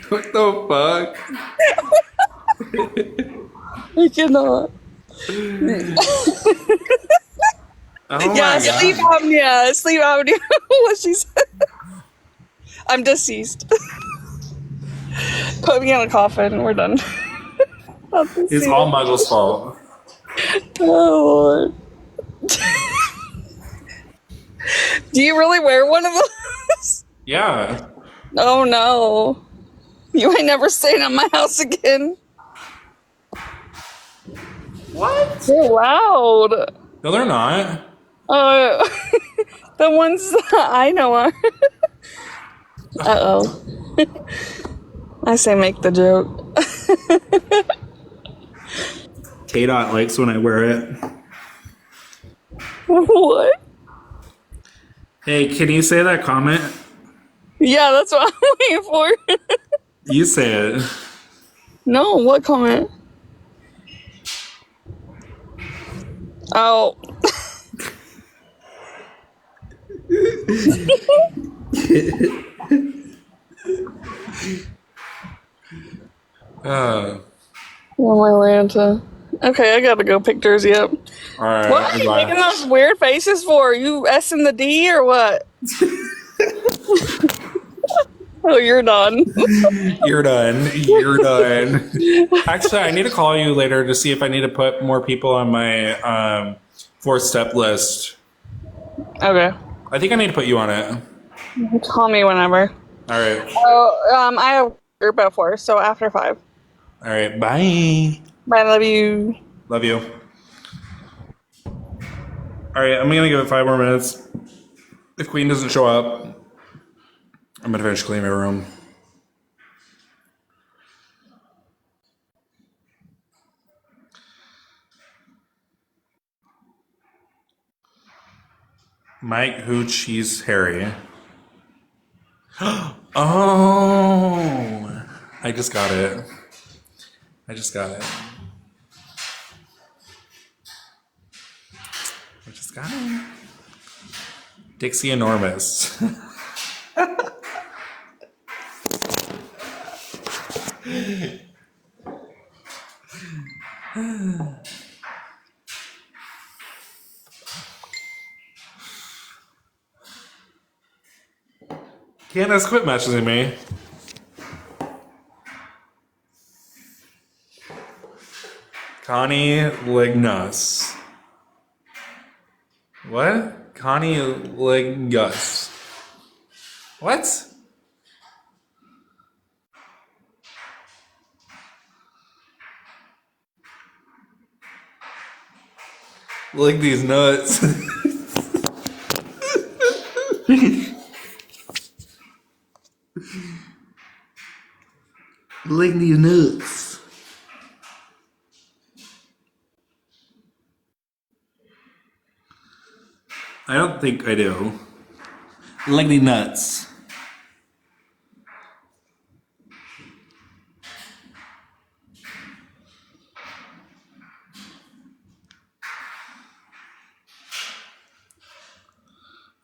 What the fuck? I cannot. Oh Yeah, my sleep god. apnea. Sleep apnea. What she said. I'm deceased. Put me in a coffin. We're done. Not to It's see all it. Muggle's fault. Oh Lord. Do you really wear one of those? Yeah. Oh no. You ain't never staying at my house again. What? They're loud. No, they're not. Uh, the ones that I know are. Uh-oh. I say make the joke. K-Dot likes when I wear it. What? Hey, can you say that comment? Yeah, that's what I'm waiting for. You say it. No, what comment? Oh. Uh, Oh, my Lanta. Okay, I gotta go pick Jersey up. What Alright, are you making bye. those weird faces for? You S and the D or what? Oh, you're done. You're done. You're done. Actually, I need to call you later to see if I need to put more people on my fourth step list. Okay. I think I need to put you on it. Call me whenever. All right. Oh, I have group at 4, so after 5. All right. Bye. Bye, love you. Love you. All right. I'm gonna give it 5 more minutes. If Queen doesn't show up, I'm gonna finish cleaning my room. Mike, who, cheese, Harry. Oh, I just got it. I just got it. I just got it. Dixie Enormous. Candace, quit messaging me. Connie Lignus. What? Connie Lignus. What? Lick these nuts. Lick these nuts. I don't think I do. Lick these nuts.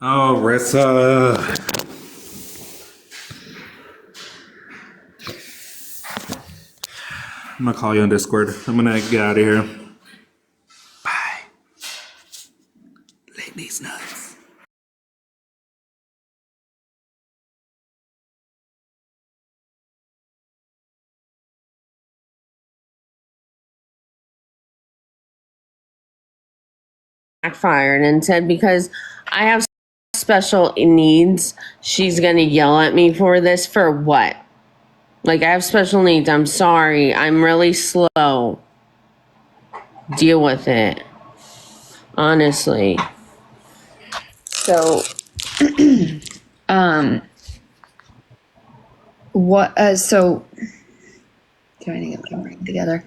Oh, Rissa. I'm gonna call you on Discord. I'm gonna get out of here. Bye. Lick these nuts. Backfired and said because I have special needs, she's gonna yell at me for this. For what? Like, I have special needs. I'm sorry. I'm really slow. Deal with it. Honestly. So, so trying to get my brain together.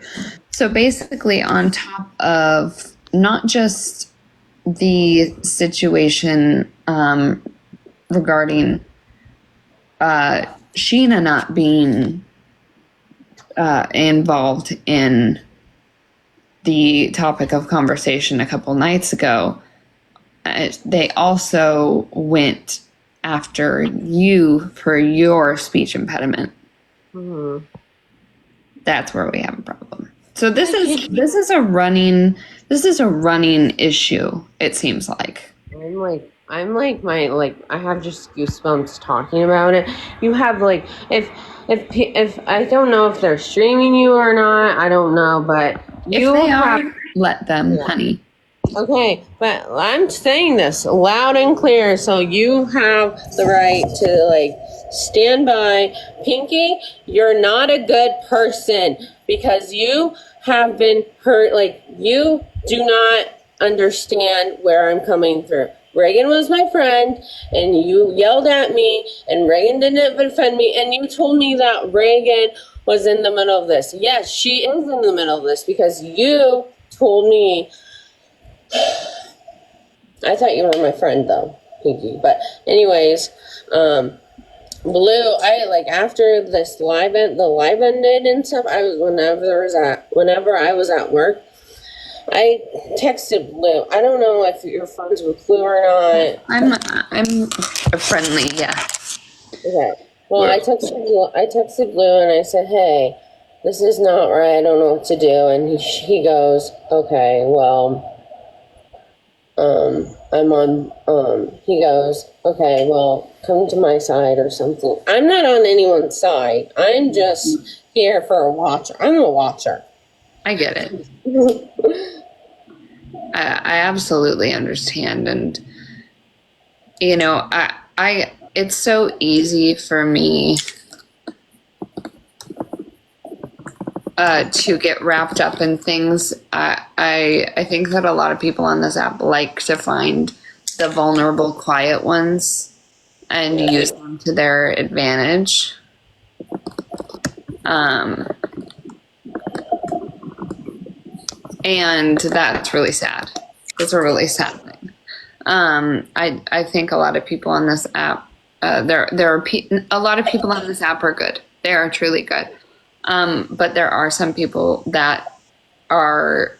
So basically, on top of not just the situation regarding Sheena not being involved in the topic of conversation a couple nights ago, they also went after you for your speech impediment. That's where we have a problem. So this is a running issue, it seems like. I'm like I have just goosebumps talking about it. You have like if I don't know if they're streaming you or not, I don't know, but you If they have are, let them, honey. okay, but I'm saying this loud and clear, so you have the right to like stand by. Pinky, you're not a good person because you have been hurt. Like, you do not understand where I'm coming through. Reagan was my friend, and you yelled at me, and Reagan didn't defend me, and you told me that Reagan was in the middle of this. Yes, she is in the middle of this because you told me. I thought you were my friend though, Pinky. But anyways, Blue, I like after the live ended and stuff. Whenever I was at work, I texted Blue. I don't know if you're friends with Blue or not. I'm friendly, yeah. Okay. Well, I texted Blue and I said, "Hey, this is not right. I don't know what to do." And he goes, "Okay, well." He goes, "Okay, well, come to my side or something." I'm not on anyone's side. I'm just here for a watcher. I'm a watcher. I get it. I absolutely understand. And, you know, it's so easy for me to get wrapped up in things. I think that a lot of people on this app like to find the vulnerable, quiet ones and use them to their advantage. And that's really sad. It's a really sad thing. I think a lot of people on this app, a lot of people on this app are good. They are truly good. But there are some people that are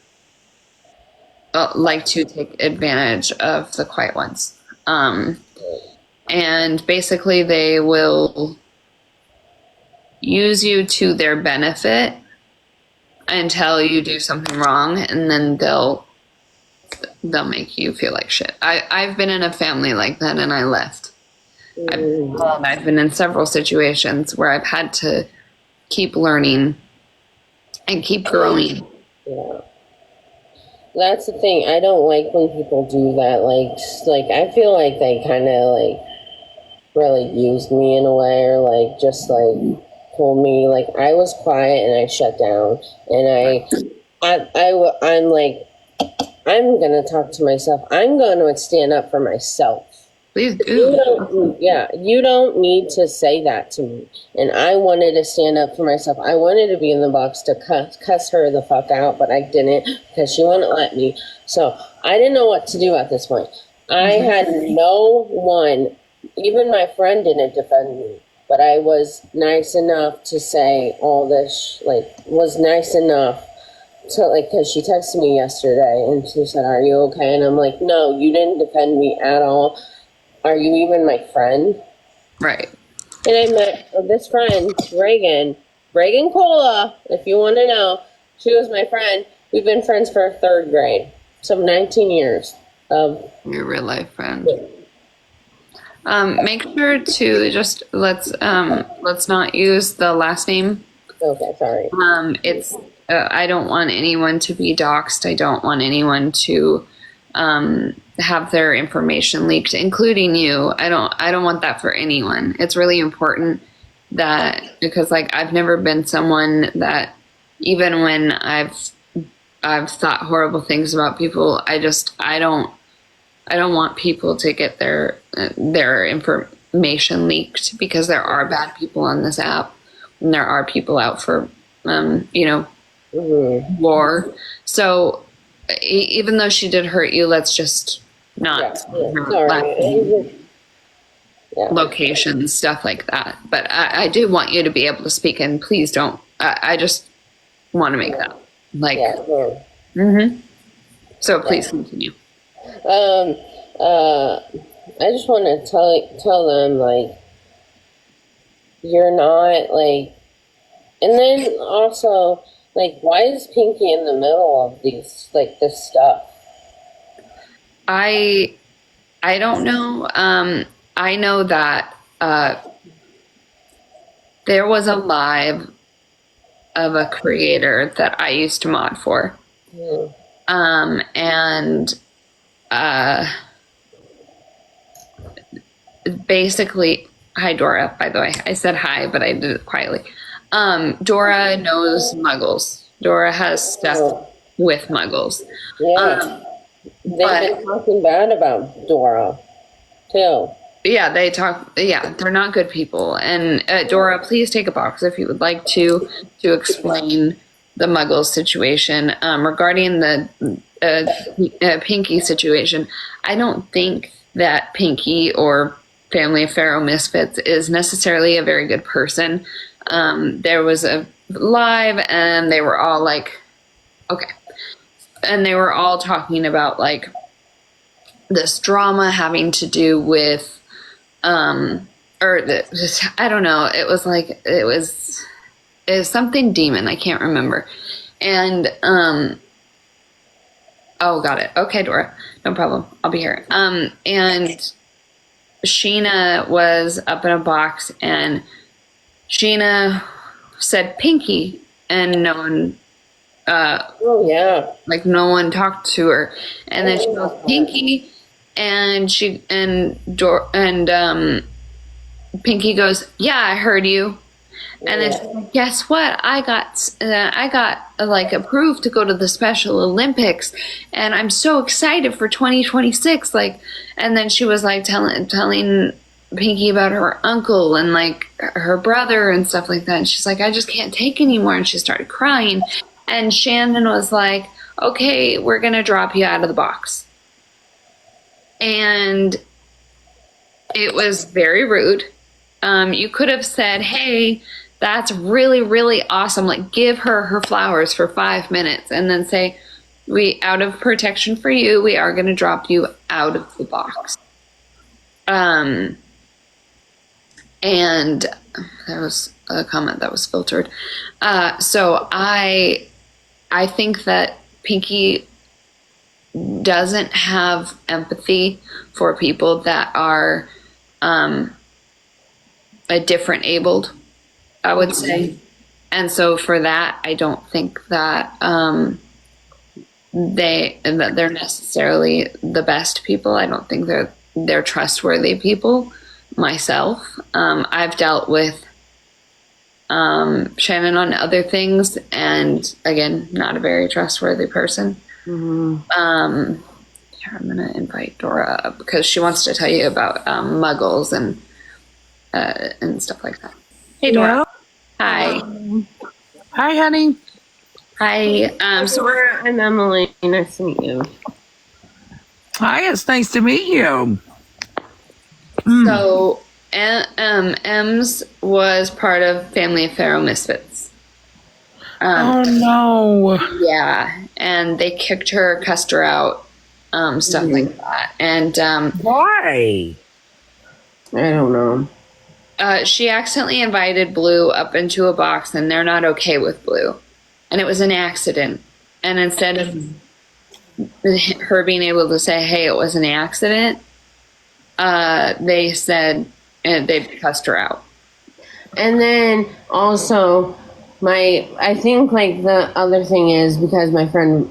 like to take advantage of the quiet ones. And basically they will use you to their benefit until you do something wrong, and then they'll make you feel like shit. I've been in a family like that and I left. I've been in several situations where I've had to keep learning and keep growing. Yeah. That's the thing. I don't like when people do that. Like I feel like they kind of like really used me in a way, or like just like told me like I was quiet and I shut down, and I'm like, I'm gonna talk to myself. I'm gonna stand up for myself. Please do. You don't need to say that to me. And I wanted to stand up for myself. I wanted to be in the box to cuss her the fuck out, but I didn't because she wouldn't let me. So I didn't know what to do at this point. I had no one, even my friend didn't defend me. But I was nice enough to say all this, was nice enough to, because she texted me yesterday and she said, "Are you okay?" And I'm like, "No, you didn't defend me at all. Are you even my friend?" Right. And I met this friend, Reagan Cola, if you want to know. She was my friend. We've been friends for third grade. So 19 years of your real life friend. Make sure to just let's not use the last name. Okay, sorry. It's I don't want anyone to be doxxed. I don't want anyone to have their information leaked, including you. I don't want that for anyone. It's really important that, because I've never been someone that, even when I've thought horrible things about people, I don't want people to get their information leaked, because there are bad people on this app and there are people out for war. So even though she did hurt you, let's just not locations, stuff like that. But I do want you to be able to speak, and please don't. I just want to make that So please continue. I just want to tell them, you're not And then also, like, why is Pinky in the middle of these, like, this stuff? I don't know. I know that there was a live of a creator that I used to mod for. Hmm. And basically, hi Dora, by the way. I said hi, but I did it quietly. Dora knows muggles. Dora has stuff with muggles. Yeah. They've But been talking bad about Dora, too. yeah, they talk. Yeah, they're not good people. And Dora, please take a box if you would like to explain the Muggle situation regarding the Pinky situation. I don't think that Pinky or Family of Pharaoh Misfits is necessarily a very good person. There was a live, and they were all like, okay, and they were all talking about like this drama having to do with I don't know. It was like it was something demon. I can't remember. And oh, got it. Okay, Dora, no problem. I'll be here. And Sheena was up in a box, and Sheena said Pinky, and no one. Oh, yeah. Like no one talked to her, and then she goes Pinky, and Pinky goes, yeah, I heard you. And then she's like, guess what? I got like approved to go to the Special Olympics, and I'm so excited for 2026. Like, and then she was like telling Pinky about her uncle and like her brother and stuff like that. And she's like, I just can't take anymore. And she started crying. And Shannon was like, okay, we're going to drop you out of the box. And it was very rude. You could have said, hey, that's really, really awesome. Like, give her flowers for 5 minutes and then say, out of protection for you, we are going to drop you out of the box. And there was a comment that was filtered. So I think that Pinky doesn't have empathy for people that are a different abled, I would say. And so for that, I don't think that they're necessarily the best people. I don't think they're trustworthy people myself. I've dealt with Shannon on other things, and again, not a very trustworthy person. Mm-hmm. Here, I'm gonna invite Dora up because she wants to tell you about muggles and stuff like that. Hey, Dora. Yeah. Hi. Hi, honey. Hi. So I'm Emily. Nice to meet you. Hi, it's nice to meet you. So Ems was part of Family of Pharaoh Misfits. Oh, no. Yeah, and they kicked her, cussed her out, stuff like that. And Why? I don't know. she accidentally invited Blue up into a box, and they're not okay with Blue. And it was an accident. And instead of her being able to say, hey, it was an accident, they said, and they cussed her out. And then also, I think like the other thing is because my friend,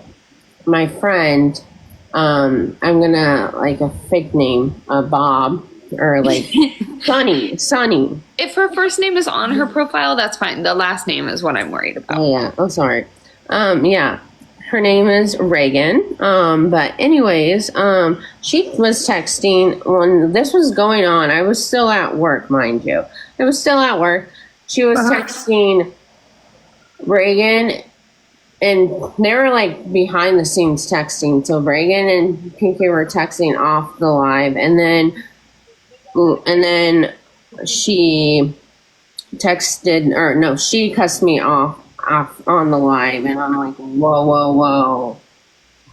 I'm gonna like a fake name, Bob, or like Sonny. If her first name is on her profile, that's fine. The last name is what I'm worried about. Oh yeah, oh sorry. Yeah, her name is Reagan. But anyways, she was texting when this was going on. I was still at work, mind you. I was still at work. She was texting Reagan, and they were like behind the scenes texting. So Reagan and Pinky were texting off the live, and then she texted, or no, she cussed me off on the live, and I'm like, whoa,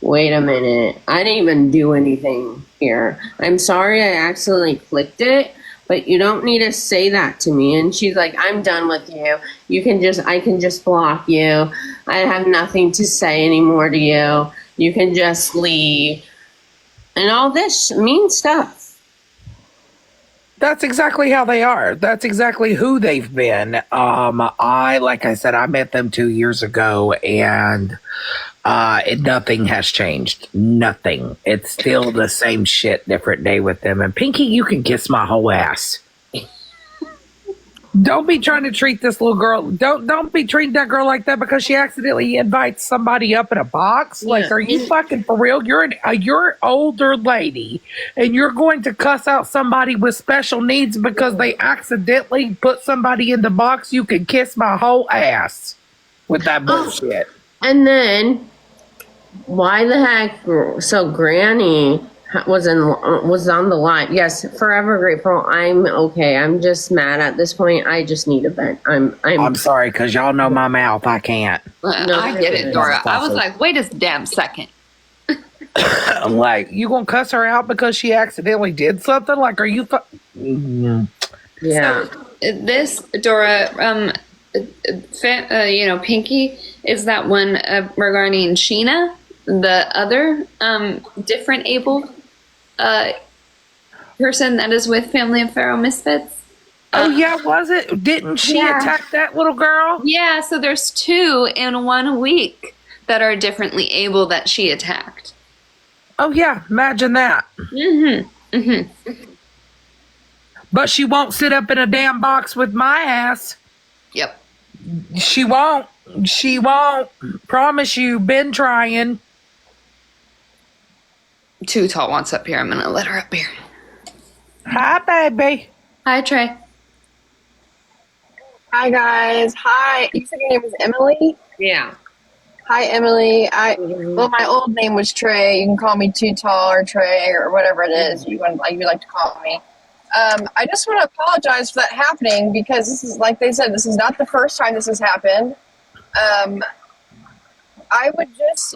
wait a minute, I didn't even do anything here. I'm sorry I accidentally clicked it, but you don't need to say that to me. And she's like, I'm done with you. I can just block you. I have nothing to say anymore to you. You can just leave. And all this mean stuff. That's exactly how they are. That's exactly who they've been. Like I said, I met them 2 years ago, and nothing has changed. Nothing. It's still the same shit, different day with them. And Pinky, you can kiss my whole ass. Don't be trying to treat this little girl. Don't be treating that girl like that because she accidentally invites somebody up in a box. Like, are you fucking for real? You're an older lady, and you're going to cuss out somebody with special needs because they accidentally put somebody in the box. You can kiss my whole ass with that bullshit. And then, why the heck? So Granny was on the line. Yes, forever grateful. I'm okay. I'm just mad at this point. I just need a vent. I'm sorry, because y'all know my mouth. I can't. I get it, Dora. I was like, wait a damn second. I'm like, you gonna cuss her out because she accidentally did something? Like, are you? Yeah. So, this Dora, Pinky is that one regarding Sheena, the other different abled person that is with Family of Pharaoh Misfits. Oh yeah, was it? Didn't she attack that little girl? Yeah, so there's 2 in 1 week that are differently able that she attacked. Oh yeah, imagine that. But she won't sit up in a damn box with my ass. Yep. She won't. She won't. Promise you. Been trying. Too Tall wants up here. I'm gonna let her up here. Hi, baby. Hi, Trey. Hi guys. Hi. You said your name was Emily? Yeah. Hi Emily. Well, my old name was Trey. You can call me Too Tall or Trey or whatever it is you like to call me. I just want to apologize for that happening because this is, like they said, this is not the first time this has happened. I would just,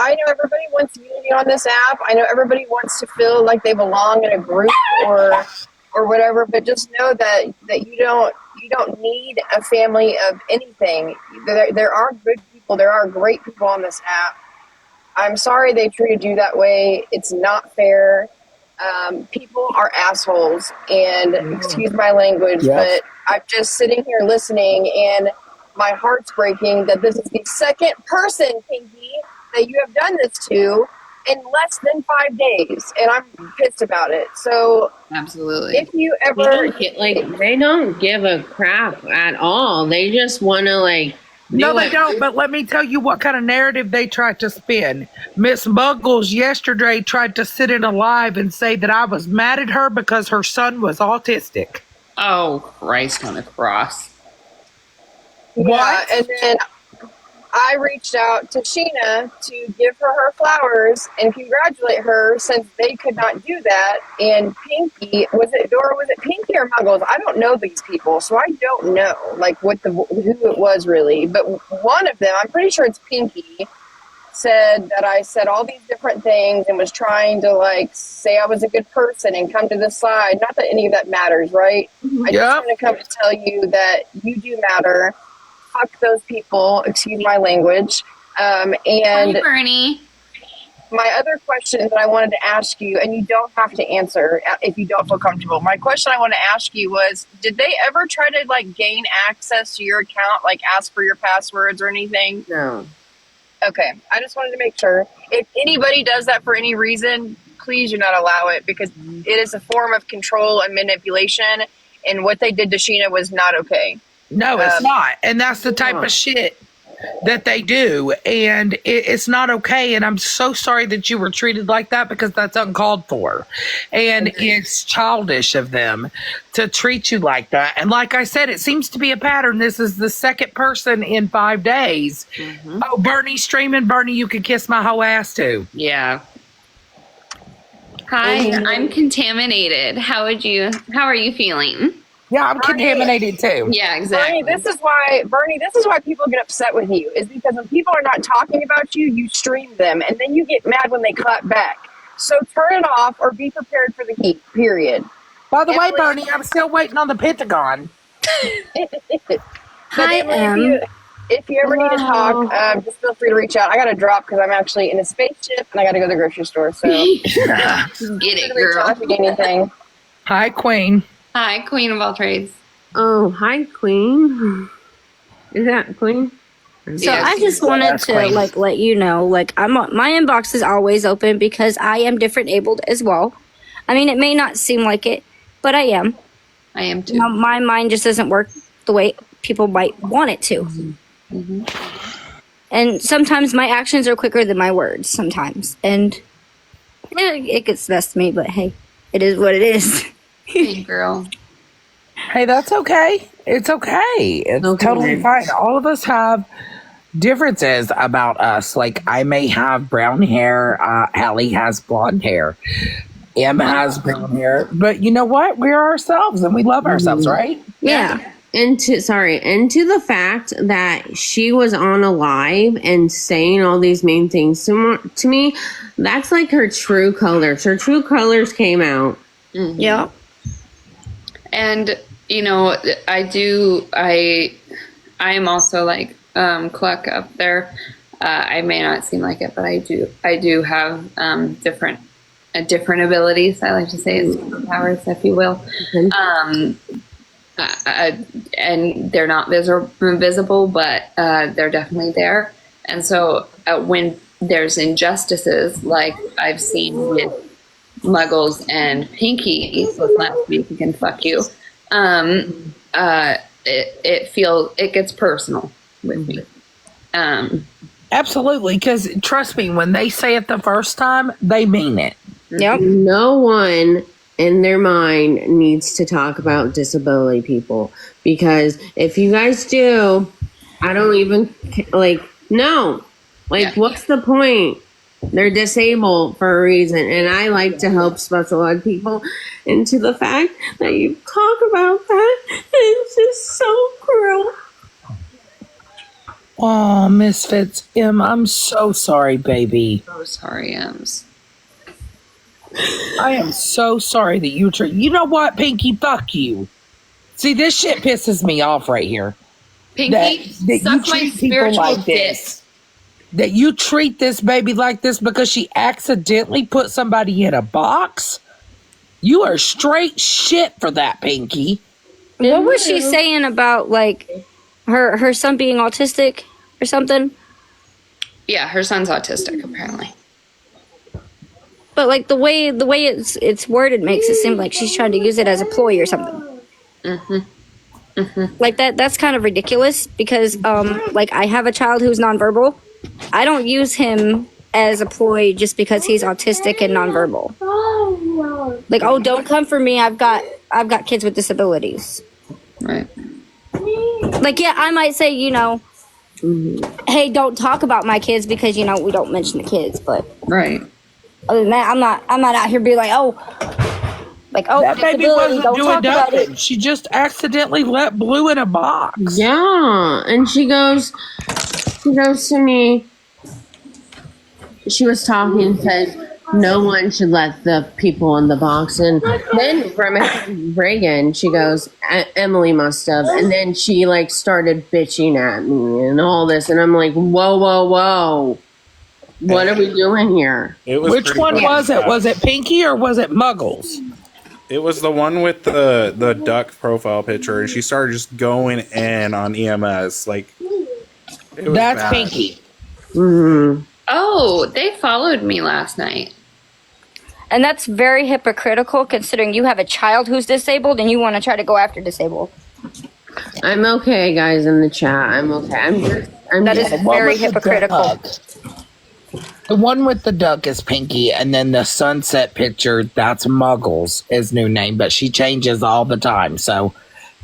I know everybody wants unity on this app. I know everybody wants to feel like they belong in a group or whatever, but just know that you don't need a family of anything. There are good people. There are great people on this app. I'm sorry they treated you that way. It's not fair. People are assholes, and excuse my language, but I'm just sitting here listening, and my heart's breaking that this is the second person, Pinky, that you have done this to in less than 5 days, and I'm pissed about it. So, absolutely, if you ever they don't give a crap at all. They just want to No, they don't. But let me tell you what kind of narrative they tried to spin. Miss Muggles yesterday tried to sit in a live and say that I was mad at her because her son was autistic. Oh, Christ on a cross. What? And then I reached out to Sheena to give her flowers and congratulate her since they could not do that. And Pinky, was it Pinky or Muggles? I don't know these people, so I don't know who it was really. But one of them, I'm pretty sure it's Pinky, said that I said all these different things and was trying to say I was a good person and come to this side. Not that any of that matters, right? I just want to come to tell you that you do matter. Fuck those people, excuse my language. And Hi, Bernie. my other question that I wanted to ask you, and you don't have to answer if you don't feel comfortable. My question I want to ask you was, did they ever try to gain access to your account, ask for your passwords or anything? No. Okay, I just wanted to make sure. If anybody does that for any reason, please do not allow it because it is a form of control and manipulation, and what they did to Sheena was not okay. No, it's not. And that's the type of shit that they do. And it's not okay. And I'm so sorry that you were treated like that because that's uncalled for. And it's childish of them to treat you like that. And like I said, it seems to be a pattern. This is the second person in 5 days. Mm-hmm. Oh, Bernie's streaming. Bernie, you can kiss my whole ass too. Yeah. Hi, I'm contaminated. How are you feeling? Yeah, I'm contaminated too. Yeah, exactly. Bernie, this is why people get upset with you, is because when people are not talking about you, you stream them, and then you get mad when they clap back. So turn it off or be prepared for the heat, period. By the way, Emily- Bernie, I'm still waiting on the Pentagon. Hi, Emily, if you ever need to talk, just feel free to reach out. I got to drop because I'm actually in a spaceship and I got to go to the grocery store. So Get feel it, free to reach girl. out if you need anything. Hi, Queen. Hi, Queen of all trades. Oh, hi, Queen. Is that Queen? So Yeah, I just wanted that's to quaint. let you know, my inbox is always open because I am different abled as well. I mean, it may not seem like it, but I am. I am too. You know, my mind just doesn't work the way people might want it to. And sometimes my actions are quicker than my words sometimes. And it gets the best of me, but hey, it is what it is. Hey, girl. Hey, that's okay. It's okay. It's Okay. totally fine. All of us have differences about us. Like, I may have brown hair. Hallie has blonde hair. Em has brown hair. But you know what? We're ourselves and we love ourselves, right? Yeah. And to the fact that she was on a live and saying all these mean things to me, that's like her true colors. Her true colors came out. Yeah. And you know, I am also like Cluck up there. I may not seem like it, but I do have different abilities. I like to say it's superpowers, if you will. And they're not visible, but they're definitely there. And so when there's injustices, like I've seen with Muggles and Pinky, so last week, and fuck you, it gets personal with me. Absolutely. Because trust me, when they say it the first time, they mean it. Yep. No one in their mind needs to talk about disability people, because if you guys do, I don't even no. Yeah. What's the point? They're disabled for a reason, and I like to help special ed people. And to the fact that you talk about that, it's just so cruel. Oh, Misfits. Em, I'm so sorry, baby. So sorry, Ems. I am so sorry that you You know what, Pinky? Fuck you. See, this shit pisses me off right here. Pinky, that suck you my treat people spiritual like this. That you treat this baby like this because she accidentally put somebody in a box. You are straight shit for that, Pinky. What was she saying about her son being autistic or something? Yeah, her son's autistic, apparently. But the way it's worded makes it seem like she's trying to use it as a ploy or something. Like that's kind of ridiculous because I have a child who's nonverbal. I don't use him as a ploy just because he's autistic and nonverbal. Oh, don't come for me. I've got kids with disabilities. Right. Yeah, I might say, hey, don't talk about my kids because we don't mention the kids, but Right. other than that, I'm not out here being That baby disability, wasn't don't doing talk about nothing. it. She just accidentally let Blue in a box. Yeah, and she goes to me. She was talking and said, no one should let the people in the box. And then Reagan, she goes, Emily must have. And then she started bitching at me and all this. And I'm like, whoa, whoa, whoa. What are we doing here? It was Which pretty one funny. was it? Was it Pinky or was it Muggles? It was the one with the duck profile picture, and she started just going in on EMS. It was That's bad. Pinky. Mm-hmm. Oh, they followed me last night. And that's very hypocritical considering you have a child who's disabled and you want to try to go after disabled. I'm okay, guys, in the chat. I'm okay. That is The one very with the hypocritical. duck. The one with the duck is Pinky, and then the sunset picture, that's Muggles, his new name, but she changes all the time, so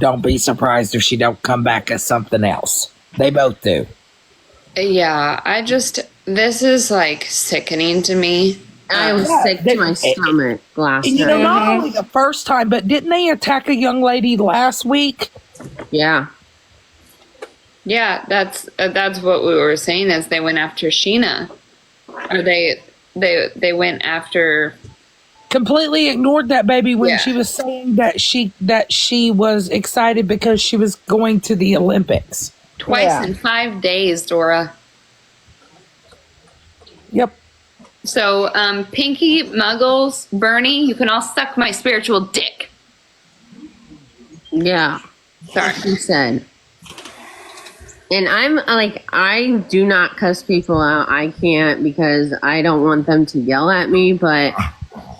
don't be surprised if she don't come back as something else. They both do. Yeah, this is sickening to me. I was sick to my stomach last And night. not only the first time, but didn't they attack a young lady last week? Yeah. Yeah, that's what we were saying is they went after Sheena. Or they went after completely ignored that baby when Yeah. she was saying that she was excited because she was going to the Olympics. Twice in 5 days, Dora. Yep. So, Pinky, Muggles, Bernie, you can all suck my spiritual dick. Yeah. Sorry. She said. And I'm like, I do not cuss people out. I can't because I don't want them to yell at me. But,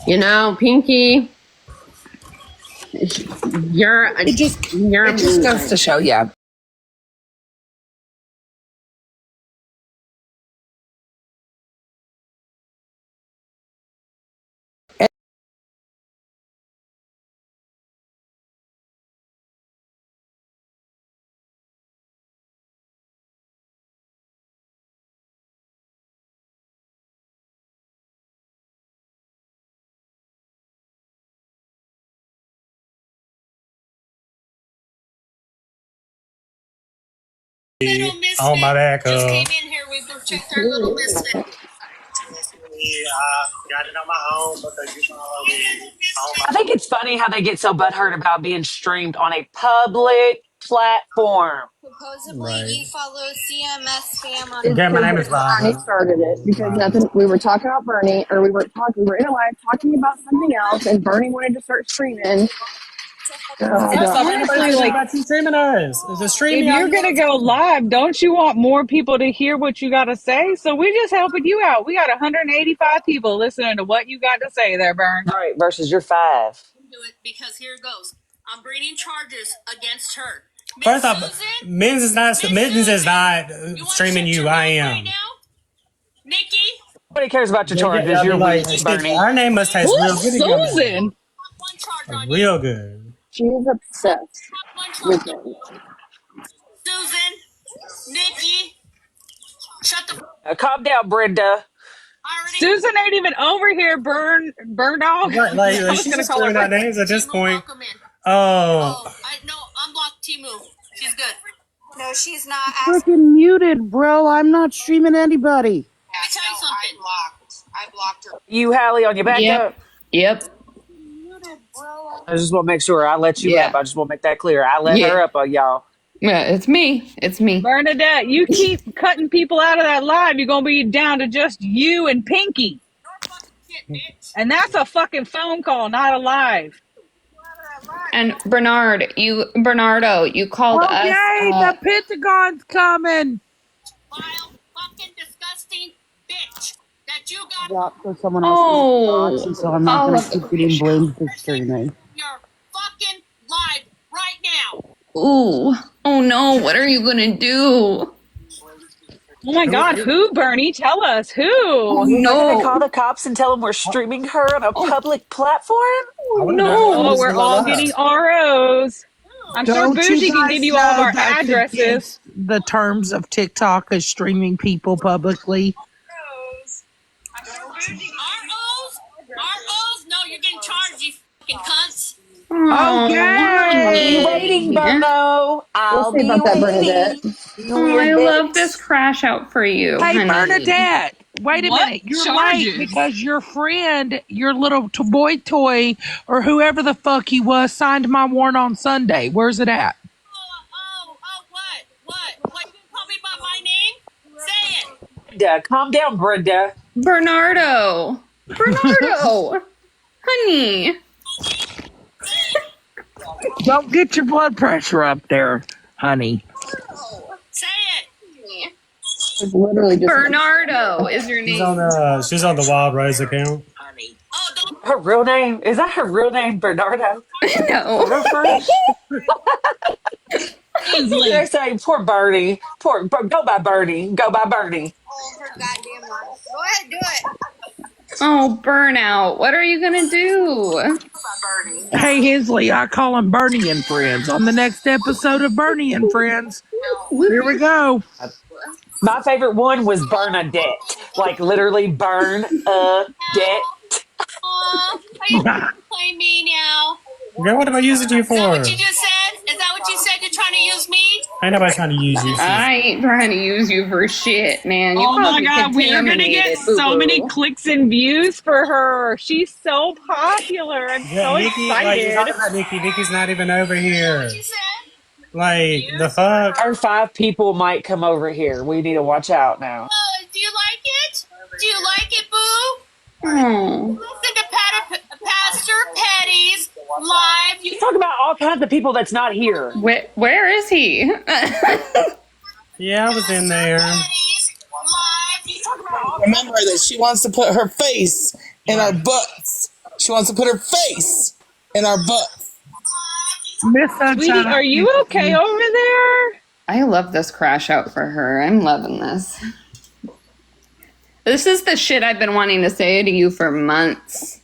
you know, Pinky, you're a, It just mean goes to show you. Oh my bad, Just came in here. We've checked our little misfit. got it on my own because you know I think it's funny how they get so butthurt about being streamed on a public platform. Supposedly, you follow CMS spam on. It's Again, my name because is Bernie Rob. started it because nothing. We were talking about Bernie, or we were in a live talking about something else, and Bernie wanted to start streaming. First off, ain't nobody Honestly, saying like, about you streaming us. It's just stream if me you're on gonna go live, don't you want more people to hear what you got to say? So we're just helping you out. We got 185 people listening to what you got to say there, Burn. Right, versus your 5. Do it because here it goes. I'm bringing charges against her. First off, Mittens is not streaming you. I am. Right now, Nikki. Nobody cares about your charges. Y'all be You're like, weak, Bernie. our name must taste real Who's good in your mouth. Susan? One charge on you. Real good. She's obsessed One with charge. him. Susan, Nikki, shut the. Calm down, Brenda. Susan ain't even over here, Burn Dog. Like, I was she's gonna just call her throwing out Burn. names at this point. Welcome in. Oh, I no, unblock Timu. She's good. No, she's not. Freaking muted, bro. I'm not streaming anybody. Let me tell you something. I blocked her. You, Hallie, on your backup? Yep. I just want to make sure I let you up. I just want to make that clear. I let her up on y'all. Yeah, it's me. It's me. Bernadette, you keep cutting people out of that live, you're gonna be down to just you and Pinky. And that's a fucking phone call, not a live. And Bernardo, you called us. Okay, the Pentagon's coming. Vile, fucking disgusting bitch that you got. Drop so someone else can watch, so I'm not going to keep getting blamed for streaming. You're fucking live right now. Ooh. Oh no, what are you gonna do? Oh my god, who, Bernie? Tell us who. We're going to No. call the cops and tell them we're streaming her on a public platform? Oh, we're all getting ROs. I'm sure Don't Bougie you can guys give you all of know our that's addresses. against the terms of TikTok is streaming people publicly? ROs? No, you're getting charged, you fucking cunts. Okay. Be waiting, Berno. I'll We'll see be about that, waiting. Bernadette. Oh, I love this crash out for you. Hey, honey. Bernadette, wait a What minute. You're charges? late because your friend, your little boy toy, or whoever the fuck he was, signed my warrant on Sunday. Where's it at? What? You didn't call me by my name? Say it. Brenda, calm down, Brenda. Bernardo, honey. Don't get your blood pressure up there, honey. Say it. It's literally just Bernardo is your name. she's on the Wild Rose account. Oh, don't. Her real name? Is that her real name, Bernardo? No. They're saying, poor Bernie. Go by Bernie. Go by Bernie. Oh, her goddamn life. Go ahead, do it. Oh, burnout. What are you gonna do? Hey, Hensley, I call him Bernie and Friends. On the next episode of Bernie and Friends, here we go. My favorite one was Bernadette. Like, literally, burn a debt. Are you gonna play me now? Girl, what am I using you for? Is that what you just said? Is that what you said? You're trying to use me? Ain't nobody trying to use you. I ain't trying to use you for shit, man. You Oh my probably god, we are gonna get contaminated, so many boo-boo. clicks and views for her. She's so popular. I'm Yeah, so Nikki, like, you're excited. talking about Nikki. Nikki's not even over here. What you said? Like, the fuck? Our 5 people might come over here. We need to watch out now. Do you like it? Do you like it, Boo? Oh. Listen to Pastor Petty's live. You talk about all kinds of people that's not here. Where is he? Yeah, I was in there. Remember that she wants to put her face in our butts. She wants to put her face in our butts. Miss Sweetie, Sunshine, are you okay over there? I love this crash out for her. I'm loving this. This is the shit I've been wanting to say to you for months.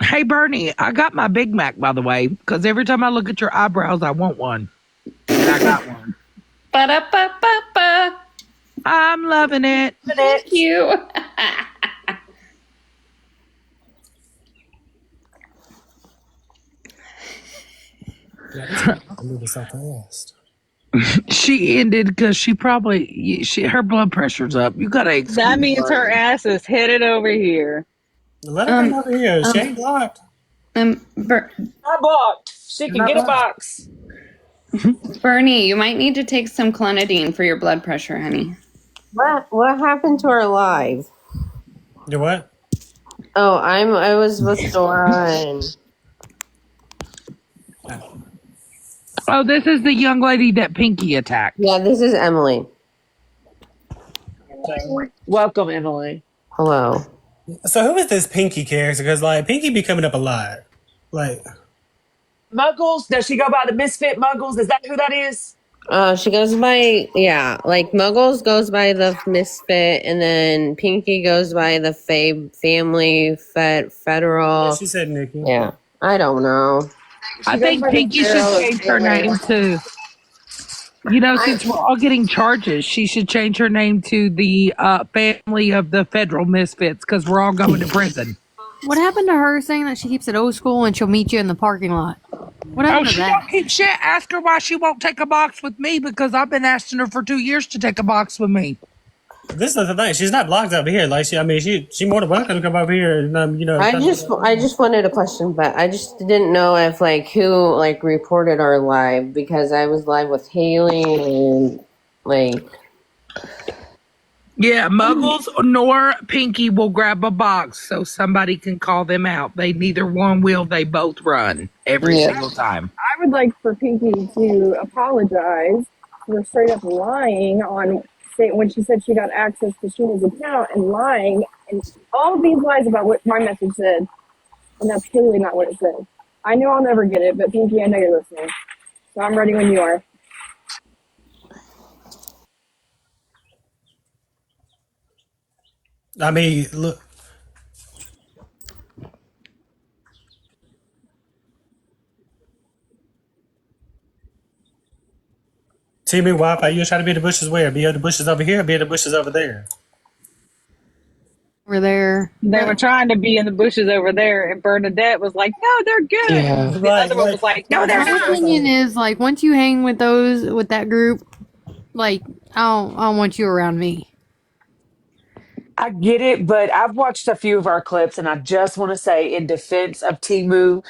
Hey, Bernie, I got my Big Mac, by the way, because every time I look at your eyebrows, I want one. And I got one. Ba-da-ba-ba-ba. I'm loving it. Thank you. I'm moving so fast. She ended because her blood pressure's up. You gotta excuse That means her ass is headed over here. Let her come over here. She ain't blocked. I'm blocked. She can get a box. Bernie, you might need to take some clonidine for your blood pressure, honey. What happened to our live? You what? Oh, I was with Dora and Oh, this is the young lady that Pinky attacked. yeah, this is Emily. Welcome, Emily. Hello. So who is this Pinky character? Because, like, Pinky be coming up a lot. Like, Muggles? Does she go by the Misfit Muggles? Is that who that is? She goes by, yeah, like Muggles goes by the Misfit, and then Pinky goes by the Family Federal. yeah, she said Nikki. Yeah, I don't know. I think Pinky should change her name to, since we're all getting charges, she should change her name to the Family of the Federal Misfits because we're all going to prison. What happened to her saying that she keeps it old school and she'll meet you in the parking lot? What happened to she that? don't keep shit. Ask her why she won't take a box with me because I've been asking her for 2 years to take a box with me. This is the thing. She's not blocked over here. Like, she more than welcome to come over here. And, I just wanted a question, but I just didn't know if who reported our live because I was live with Haley and Yeah, Muggles nor Pinky will grab a box so somebody can call them out. They neither one will. They both run every single time. I would like for Pinky to apologize for straight up lying on when she said she got access to Sheena's account and lying and all of these lies about what my message said, and that's clearly not what it said. I know I'll never get it, but Pinky, I know you're listening, so I'm ready when you are. I mean, look. TV Wi-Fi, you trying to be in the bushes where? Be in the bushes over here or be in the bushes over there? Over there. They were trying to be in the bushes over there, and Bernadette was like, "No, they're good." Yeah. The other one was like, "No, they're My not." opinion is once you hang with that group, I don't want you around me. I get it, but I've watched a few of our clips, and I just want to say, in defense of Timu,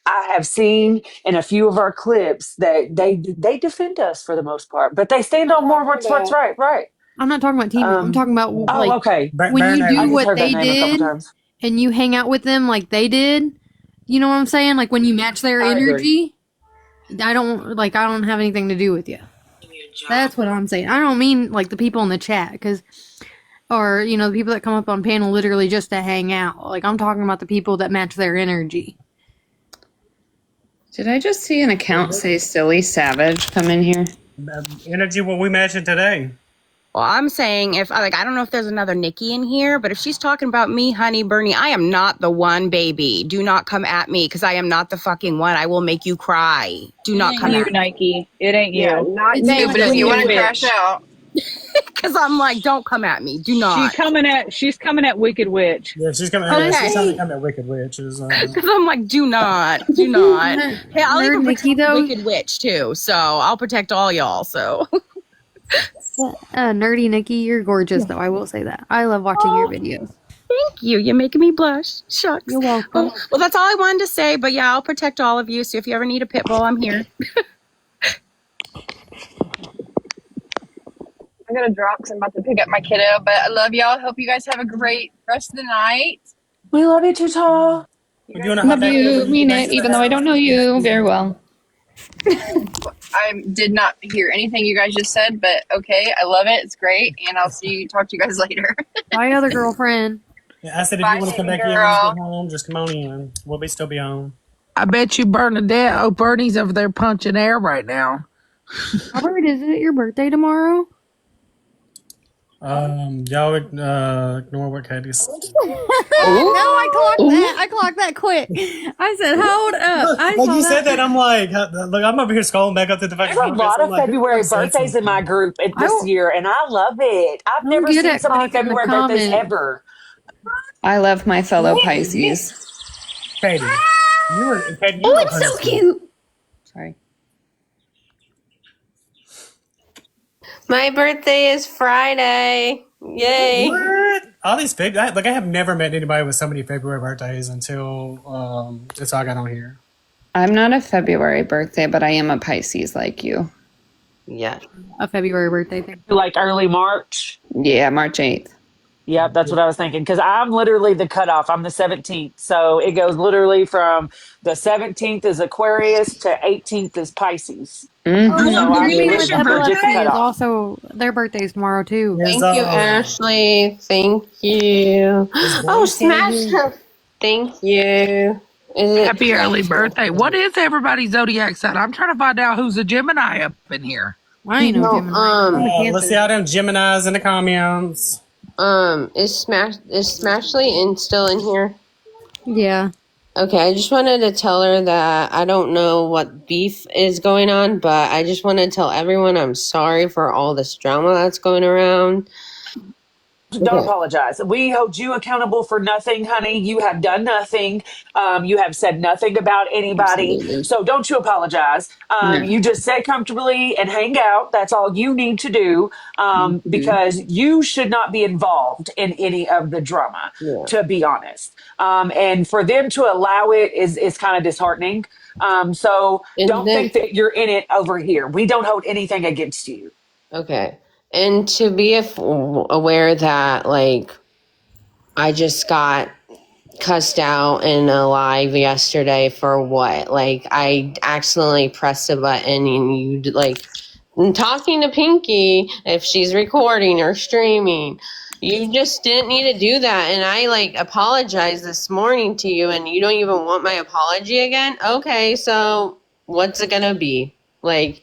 I have seen in a few of our clips that they defend us for the most part, but they stand on more what's right, right. I'm not talking about team. I'm talking about okay. when you I do just what heard that they name a couple did times. and you hang out with them like they did. You know what I'm saying? Like when you match their I agree. energy. I don't have anything to do with you. That's what I'm saying. I don't mean the people in the chat or the people that come up on panel literally just to hang out. I'm talking about the people that match their energy. Did I just see an account say Silly Savage come in here? Energy, what we mentioned today. Well, I'm saying if I don't know if there's another Nikki in here, but if she's talking about me, honey, Bernie, I am not the one, baby. Do not come at me because I am not the fucking one. I will make you cry. Do not come you, at me. Nike. It ain't you. Yeah, not It's you, not but if you you, want to bitch. crash out. Because I'm like, don't come at me. Do not. She's coming at Wicked Witch. Yeah, she's coming. Okay. She's trying to come at Wicked Witch. Because I'm like, do not. Hey, I'll Nerd even Nikki, protect though. Wicked Witch too. So I'll protect all y'all. So Nerdy Nikki, you're gorgeous, though. I will say that. I love watching your videos. thank you. You're making me blush. Shucks. You're welcome. Well, that's all I wanted to say. But yeah, I'll protect all of you. So if you ever need a pit bull, I'm here. I'm gonna drop because I'm about to pick up my kiddo. But I love y'all. Hope you guys have a great rest of the night. We love you too, Tall. Love you, mean it, even though I don't know you very well. I did not hear anything you guys just said, but okay, I love it. It's great, and I'll talk to you guys later. Bye, other girlfriend. Yeah, I said if you want to come back in and get home, just come on in. We'll still be on. I bet you Bernadette. Oh, Bernie's over there punching air right now. Robert, isn't it your birthday tomorrow? Y'all ignore what Katie said. No, I clocked that. I clocked that quick. I said, hold up. Like you said that, I'm like, look, I'm over here scrolling back up to the fucking There's a lot of I'm like, February birthdays in my group this year, and I love it. I've never good seen at so many clocking the February birthdays comments. ever. I love my fellow Pisces. Katie, Katie, Oh, it's so cute. Sorry. My birthday is Friday. Yay. What? All these I have never met anybody with so many February birthdays until I got on here. I'm not a February birthday, but I am a Pisces like you. Yeah. A February birthday thing. Like early March? Yeah, March 8th. Yep, that's what I was thinking. Because I'm literally the cutoff. I'm the 17th. So it goes literally from the 17th is Aquarius to 18th is Pisces. Mm-hmm. So I'm Dreaming the with legit Epilepsy is cutoff. also their birthday's tomorrow too. Thank you, Ashley. Thank you. Oh, smash her. Thank you. Happy early birthday. What is everybody's zodiac sign? I'm trying to find out who's a Gemini up in here. I ain't no Gemini. Let's see all them Geminis in the comments. Is Smashly still in here? Yeah. Okay, I just wanted to tell her that I don't know what beef is going on, but I just want to tell everyone I'm sorry for all this drama that's going around. Don't apologize. We hold you accountable for nothing, honey. You have done nothing. You have said nothing about anybody. Absolutely. So don't you apologize. You just sit comfortably and hang out. That's all you need to do because you should not be involved in any of the drama, to be honest. And for them to allow it is kind of disheartening. So don't think that you're in it over here. We don't hold anything against you. Okay. And to be aware that, like, I just got cussed out in a live yesterday for what? Like, I accidentally pressed a button and you, like, talking to Pinky, if she's recording or streaming, you just didn't need to do that. And I, like, apologized this morning to you and you don't even want my apology again? Okay, so what's it gonna be? Like,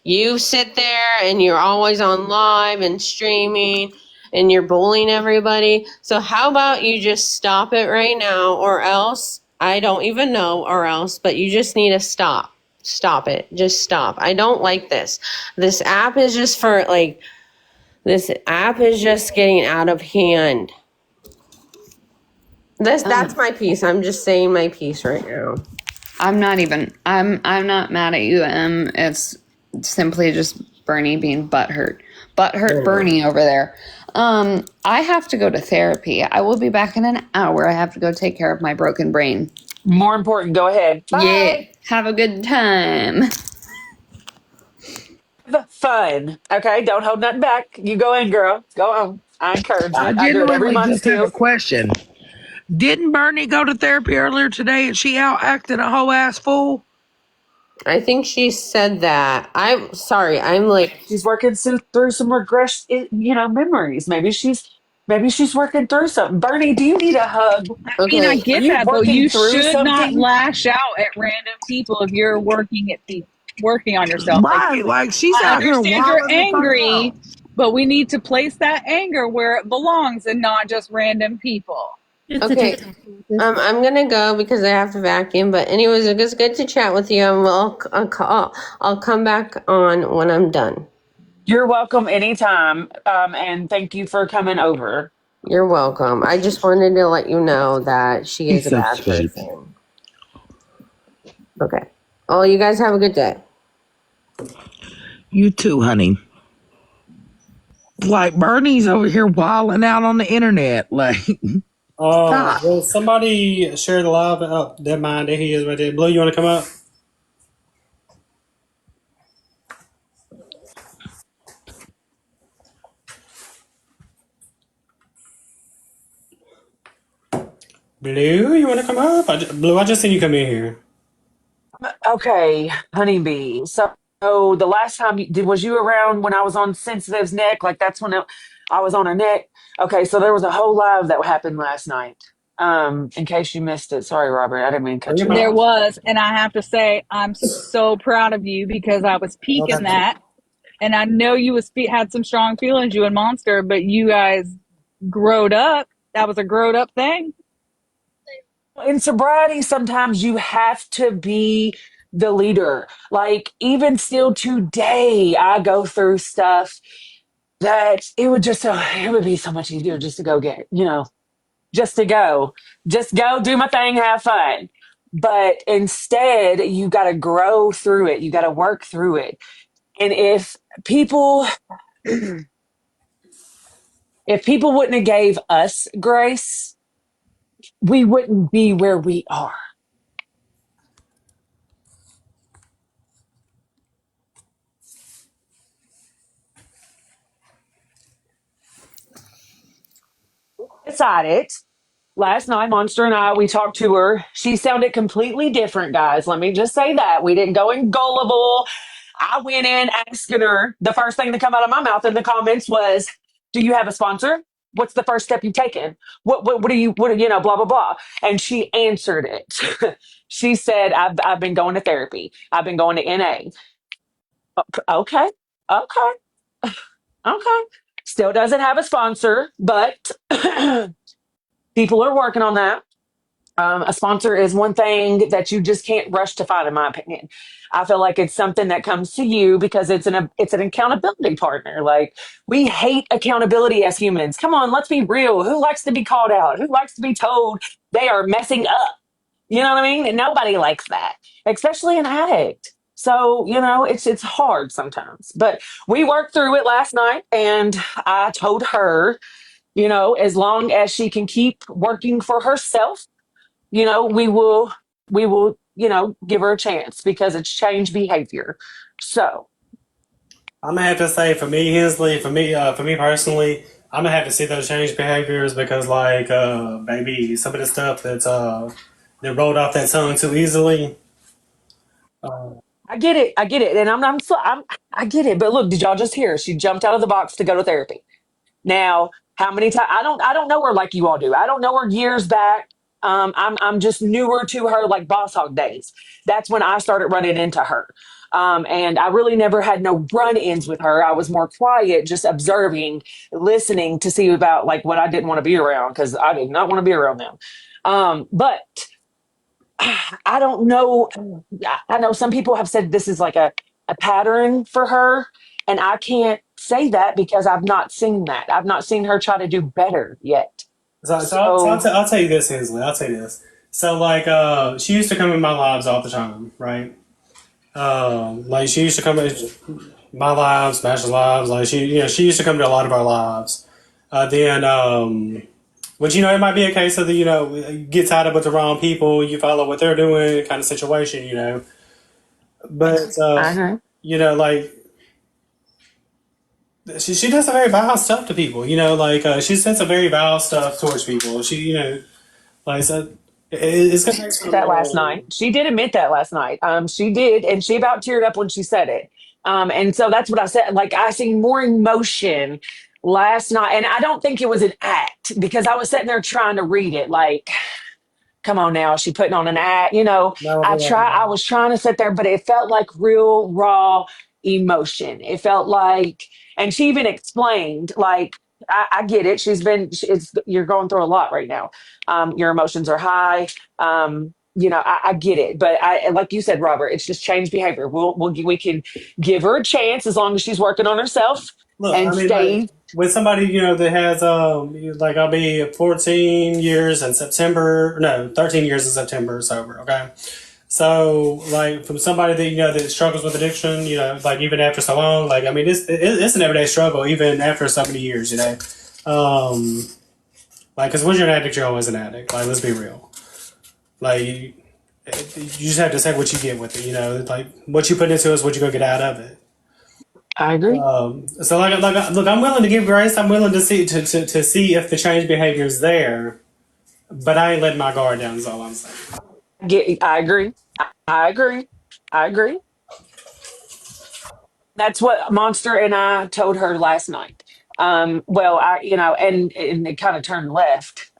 you sit there and you're always on live and streaming and you're bullying everybody. So how about you just stop it right now, or else, I don't even know, or else, but you just need to stop. Stop it. Just stop. I don't like this. This app is just getting out of hand. That's my piece. I'm just saying my piece right now. I'm not mad at you, it's simply just Bernie being butthurt. Bernie over there. I have to go to therapy. I will be back in an hour. I have to go take care of my broken brain. More important, go ahead. Bye. Yeah. Have a good time. Have fun. Okay, don't hold nothing back. You go in, girl. Go on. I encourage it. I I do it every genuinely month just have too. a question. Didn't Bernie go to therapy earlier today and she out acting a whole ass fool? I think she said that. I'm sorry. I'm like, she's working through some memories. Maybe she's working through something. Bernie, do you need a hug? I mean, I get that, but you should not something? lash out at random people if you're working on yourself. Right, like she's I out here understand you're wilding the fuck angry, out. but we need to place that anger where it belongs and not just random people. okay, I'm gonna go because I have to vacuum. But anyways, it was good to chat with you. I'll come back on when I'm done. You're welcome anytime. And thank you for coming over. You're welcome. I just wanted to let you know that she is He's a so bad sweet. person. Okay. Oh, you guys have a good day. You too, honey. Like Bernie's over here wilding out on the internet. Like, stop. Will somebody share the live? Oh, never mind. There he is right there. Blue, you want to come up? Blue, you want to come up? Blue, I just seen you come in here. Okay, honeybee. So the last time was you around when I was on Sensitive's neck? Like that's when I was on her neck. Okay, so there was a whole live that happened last night. In case you missed it, sorry, Robert, I didn't mean to cut you There off. was, and I have to say, I'm so proud of you because I was peeking Okay. that, and I know you had some strong feelings, you and Monster, but you guys growed up. That was a growed up thing. In sobriety, sometimes you have to be the leader. Like even still today, I go through stuff that it would be so much easier just to go get, just to just go do my thing, have fun. But instead, you got to grow through it. You got to work through it. And people, if people wouldn't have gave us grace, we wouldn't be where we are. Decided last night, Monster and we talked to her. She sounded completely different, guys. Let me just say that. We didn't go in gullible. I went in asking her. The first thing to come out of my mouth in the comments was, "Do you have a sponsor? What's the first step you've taken? Blah, blah, blah." And she answered it. She said, I've been going to therapy. I've been going to NA. Okay. Okay. Okay. Still doesn't have a sponsor, but people are working on that. A sponsor is one thing that you just can't rush to find, in my opinion. I feel like it's something that comes to you because it's an accountability partner. Like we hate accountability as humans. Come on, let's be real. Who likes to be called out? Who likes to be told they are messing up? You know what I mean? And nobody likes that, especially an addict. So it's hard sometimes. But we worked through it last night, and I told her, as long as she can keep working for herself, we will give her a chance because it's changed behavior. So I'm gonna have to say, for me, Hensley, for me personally, I'm gonna have to see those change behaviors because, like, baby, some of the stuff that rolled off that tongue too easily. I get it, and I get it. But look, did y'all just hear? She jumped out of the box to go to therapy. Now, how many times? I don't know her like you all do. I don't know her years back. I'm just newer to her, like Boss Hog days. That's when I started running into her. And I really never had no run-ins with her. I was more quiet, just observing, listening to see about like what I didn't want to be around because I did not want to be around them. But I don't know. I know some people have said this is like a pattern for her, and I can't say that because I've not seen that. I've not seen her try to do better yet. So I'll tell you this, Hensley. I'll tell you this. So, like, she used to come in my lives all the time, right? Like, she used to come in my lives, Smash's lives. Like, she used to come to a lot of our lives. Which, it might be a case of get tied up with the wrong people, you follow what they're doing, kind of situation. But I know. like, she does some very vile stuff to people. Like, she said some very vile stuff towards people. Like, so it's gonna take some That last night. She did admit that last night. She did, and she about teared up when she said it. And so that's what I said. Like I seen more emotion last night, and I don't think it was an act because I was sitting there trying to read it. Like, come on now, she putting on an act. I was trying to sit there, but it felt like real raw emotion. It felt like, and she even explained, like, I get it. You're going through a lot right now. Your emotions are high. I get it, but like you said, Robert, it's just change behavior. We can give her a chance as long as she's working on herself Look, I and mean, like staying. with somebody that has like I'll be 14 years in September, no, 13 years in September sober. Okay, so like from somebody that that struggles with addiction, like even after so long, like I mean, it's an everyday struggle even after so many years, like because once you're an addict, you're always an addict. Like let's be real, like. You just have to take what you get with it, like what you put into it is what you're gonna get out of it. I agree. So look, I'm willing to give grace. I'm willing to see if the change behavior is there, but I ain't letting my guard down. Is all I'm saying. I agree. I agree. I agree. That's what Monster and I told her last night. Well, and it kind of turned left.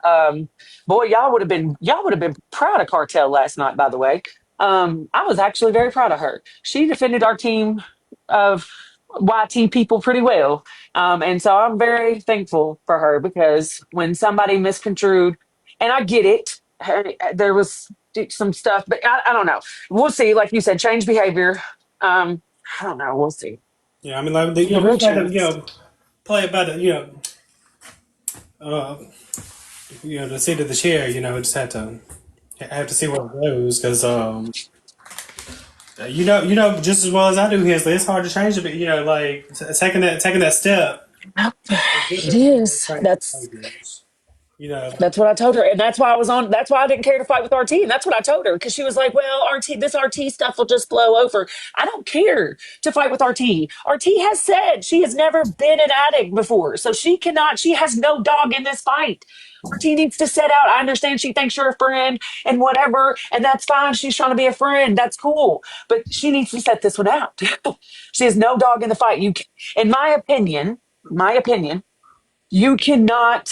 Boy, y'all would have been proud of Cartel last night, by the way. I was actually very proud of her. She defended our team of YT people pretty well. And so I'm very thankful for her because when somebody misconstrued, and I get it, there was some stuff, but I don't know. We'll see. Like you said, change behavior. I don't know. We'll see. Yeah, I mean, like Give we her a just had to chance. play it by the uh, the seat of the chair. Just have to see where it goes because just as well as I do, Hensley, it's hard to change it. But like taking that step is It different from is. change That's behaviors. You know, That's what I told her. And that's why I was on. That's why I didn't care to fight with RT. And that's what I told her because she was like, well, this RT stuff will just blow over. I don't care to fight with RT. RT has said she has never been an addict before. So she has no dog in this fight. RT needs to set out. I understand she thinks you're a friend and whatever. And that's fine. She's trying to be a friend. That's cool. But she needs to set this one out. She has no dog in the fight. In my opinion, you cannot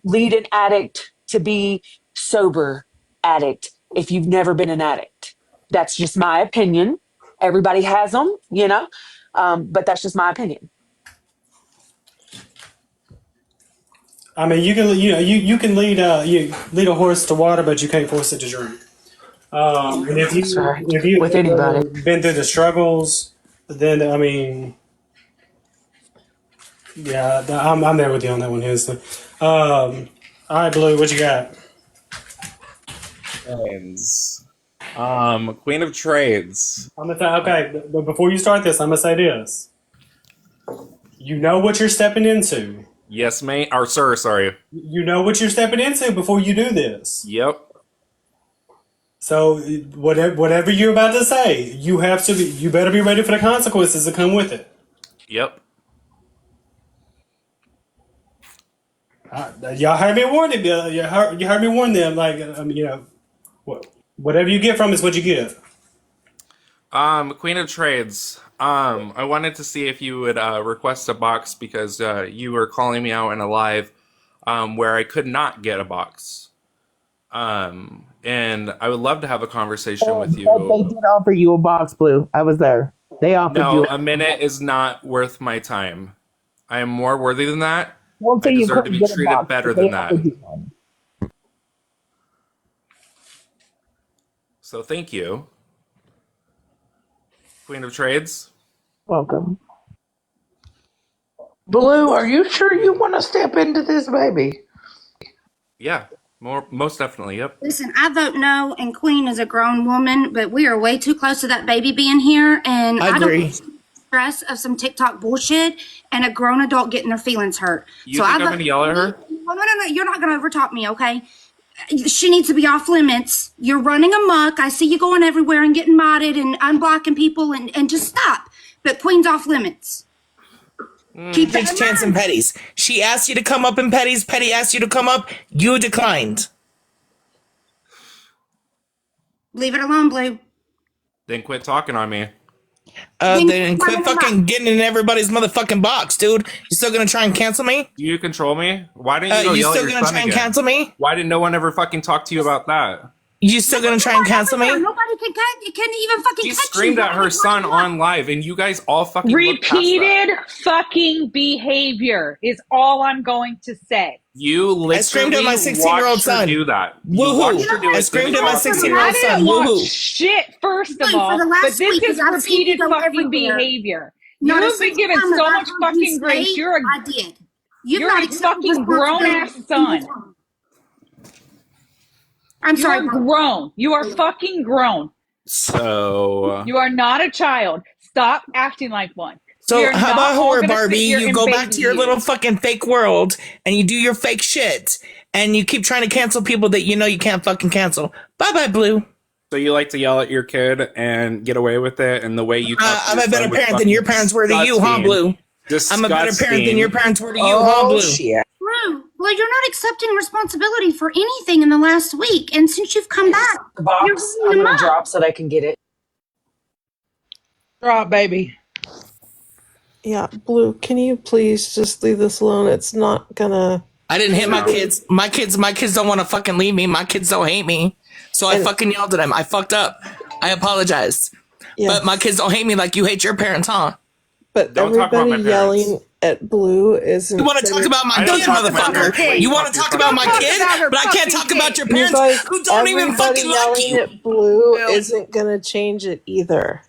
lead an addict to be sober addict if you've never been an addict. That's just my opinion. Everybody has them. But that's just my opinion. I mean, you can you can lead a horse to water, but you can't force it to drink. And That's right. if you've With anybody. been through the struggles, then I mean, yeah, I'm there with you on that one, Hensley. All right, Blue, what you got? Trades. Queen of Trades. I'm gonna say, okay, but before you start this, I'm gonna say this. You know what you're stepping into. Yes, mate. Or sir, sorry. You know what you're stepping into before you do this. Yep. So whatever you're about to say, you better be ready for the consequences that come with it. Yep. Y'all heard me warn them. You heard me warn them. Like whatever you get from is what you get. Queen of Trades. I wanted to see if you would request a box because you were calling me out in a live where I could not get a box. And I would love to have a conversation with you. They did offer you a box, Blue. I was there. They offered No, you. a minute is not worth my time. I am more worthy than that. Won't I say you deserve to couldn't be get a treated box, better but they than that. offered you one. So thank you. Queen of Trades. Welcome. Blue, are you sure you want to step into this, baby? Yeah, most definitely. Yep. Listen, I vote no, and Queen is a grown woman, but we are way too close to that baby being here, and I I don't agree. want stress of some TikTok bullshit and a grown adult getting their feelings hurt. You think I'm vote- gonna yell at her? No, you're not gonna overtalk me, okay? She needs to be off limits. You're running amok. I see you going everywhere and getting modded and unblocking people, and just stop. But Queen's off limits. Keep takes chance in petties. She asked you to come up in petties. Petty asked you to come up. You declined. Leave it alone, Blue. Then quit talking on me. Then quit fucking getting in everybody's motherfucking box, dude. You still gonna try and cancel me? Do you control me? Why didn't you go You yell at still your gonna son try and again? cancel me? Why didn't no one ever fucking talk to you about that? You still gonna try and cancel me? Nobody can even fucking She catch screamed you. at her son on live, and you guys all fucking looked past that. Repeated fucking behavior is all I'm going to say. You literally I screamed at my 16-year-old watched her son. do that. You Woohoo! watched her do it. I screamed at my Didn't talk to her. 16-year-old I son. didn't watch Woohoo! shit, first of For all, the but last this week, is 'cause I've seen you repeated go fucking everywhere. behavior. Not a You've been single given time have so I much heard you fucking say grace. I did. You're a not accepting fucking grown responsibility ass a single son. time. I'm You sorry, are bro. grown. You are fucking grown. So You are not a child. Stop acting like one. So We are how not about all her, gonna Barbie? sit here You and go back baby to your you. little fucking fake world and you do your fake shit and you keep trying to cancel people that you know you can't fucking cancel. Bye-bye, Blue. So you like to yell at your kid and get away with it, and the way you talk to I'm your a better son was parent than your fucking parents were to you, huh, disgusting. Blue? Disgusting. I'm a better parent than your parents were to you, huh, Blue? shit. Blue, well, you're not accepting responsibility for anything in the last week. And since you've come back, The you're box. holding I'm them gonna up. drop so they can get it. Drop, baby. Yeah, Blue, can you please just leave this alone? It's not gonna. I didn't hit my kids. My kids don't want to fucking leave me. My kids don't hate me. So I fucking yelled at them. I fucked up. I apologize. Yes. But my kids don't hate me like you hate your parents, huh? But Don't talk about my everybody parents. yelling at Blue isn't. You want to talk about my I don't kid, talk about motherfucker? her. You want to talk about my kid, but I can't talk about your You parents guys, who don't even everybody fucking like yelling you. at Blue isn't gonna change it either.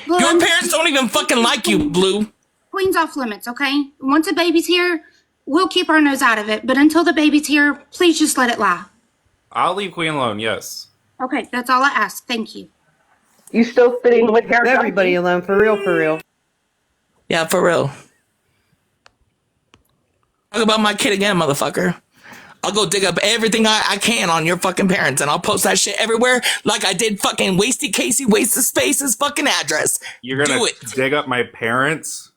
Blue, Your parents don't even fucking like you, Blue. Queen's off limits, okay? Once a baby's here, we'll keep our nose out of it. But until the baby's here, please just let it lie. I'll leave Queen alone. Yes. Okay, that's all I ask. Thank you. You still sitting with hair? Everybody alone, for real, for real. Yeah, for real. Talk about my kid again, motherfucker. I'll go dig up everything I can on your fucking parents and I'll post that shit everywhere like I did fucking Wasted Casey Wasted Space's fucking address. You're gonna Do it. dig up my parents?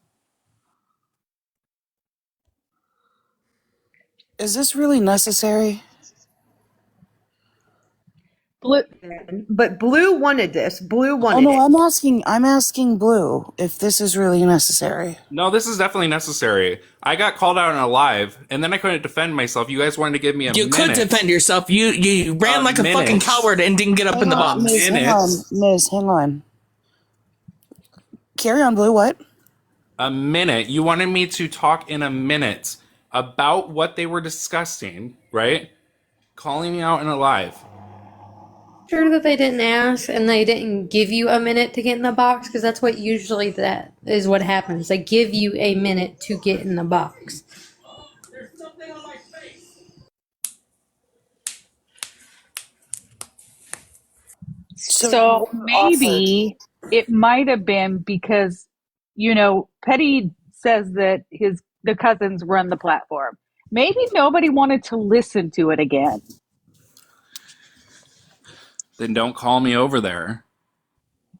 Is this really necessary? Blue. But Blue wanted this. Blue Oh wanted no, it. I'm asking Blue if this is really necessary. No, this is definitely necessary. I got called out in a live, and then I couldn't defend myself. You guys wanted to give me a You minute. could defend yourself. You ran like a minute. fucking coward and didn't get up in the box. Miss, hang on. Miss, hang on. Carry on, Blue, what? A minute. You wanted me to talk in a minute about what they were discussing, right? Calling me out in a live. Sure that they didn't ask and they didn't give you a minute to get in the box, because that's what usually that is what happens. They give you a minute to get in the box. So maybe it might have been because, Petty says that the cousins run the platform. Maybe nobody wanted to listen to it again. Then don't call me over there.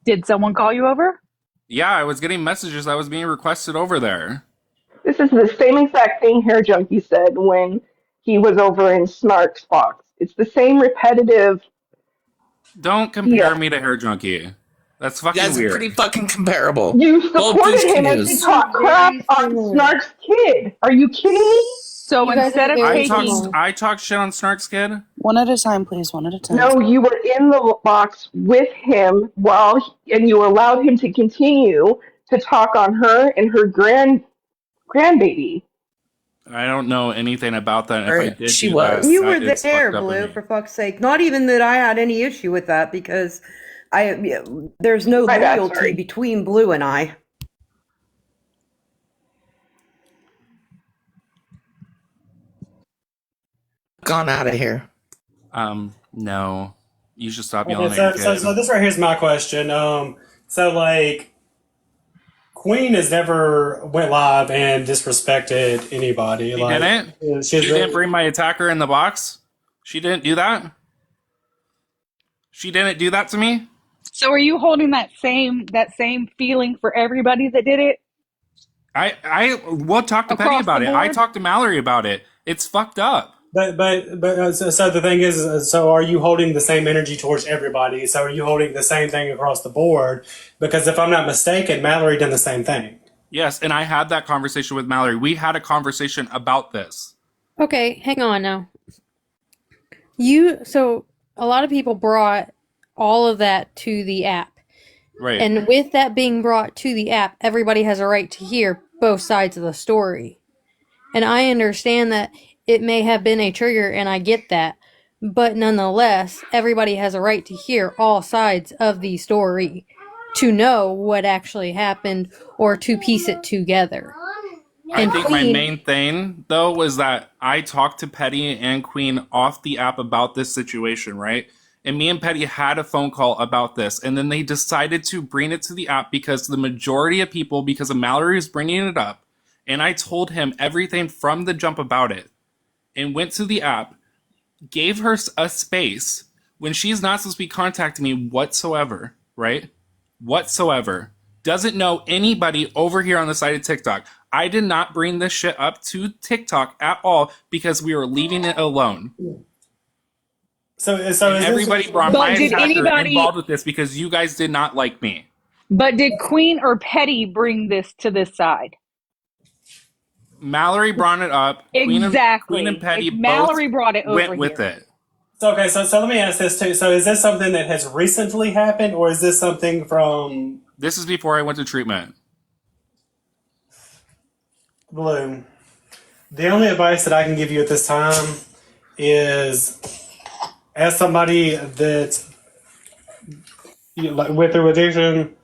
Did someone call you over? Yeah, I was getting messages. I was being requested over there. This is the same exact thing Hair Junkie said when he was over in Snark's box. It's the same repetitive. Don't compare me to Hair Junkie. That's fucking That's weird. pretty fucking comparable. You Both supported douche him as he canoes. talked crap on Snark's kid. Are you kidding me? So instead of I talked shit on Snark's kid. One at a time, please. One at a time. No, you were in the box with him and you allowed him to continue to talk on her and her grandbaby. I don't know anything about that. If I did She do was. that, You that were is there, fucked up of Blue, me. for fuck's sake. Not even that I had any issue with that, because there's no My bad, loyalty sorry. between Blue and I. Gone out of here. No. You should stop yelling Okay, at your kid. so this right here is my question. So like, Queen has never went live and disrespected anybody. She like, didn't? She didn't bring my attacker in the box? She didn't do that? She didn't do that to me? So are you holding that same feeling for everybody that did it? We'll talk to Penny Across about the it. I board? talked to Mallory about it. It's fucked up. But so the thing is, so are you holding the same energy towards everybody? So are you holding the same thing across the board? Because if I'm not mistaken, Mallory did the same thing. Yes, and I had that conversation with Mallory. We had a conversation about this. Okay, hang on now. So a lot of people brought all of that to the app. Right. And with that being brought to the app, everybody has a right to hear both sides of the story. And I understand that it may have been a trigger, and I get that. But nonetheless, everybody has a right to hear all sides of the story to know what actually happened or to piece it together. I think my main thing, though, was that I talked to Petty and Queen off the app about this situation, right? And me and Petty had a phone call about this, and then they decided to bring it to the app because the majority of people, because of Mallory was bringing it up, and I told him everything from the jump about it, and went to the app, gave her a space when she's not supposed to be contacting me whatsoever, right? Whatsoever. Doesn't know anybody over here on the side of TikTok. I did not bring this shit up to TikTok at all because we were leaving it alone. So and everybody brought But my did attacker anybody- involved with this because you guys did not like me. But did Queen or Petty bring this to this side? Mallory brought it up. Exactly. Queen and Petty If Mallory both brought it over went with here. it. So okay, so let me ask this too. So is this something that has recently happened, or is this something from This is before I went to treatment. Blue? The only advice that I can give you at this time is, as somebody that like, with their addiction,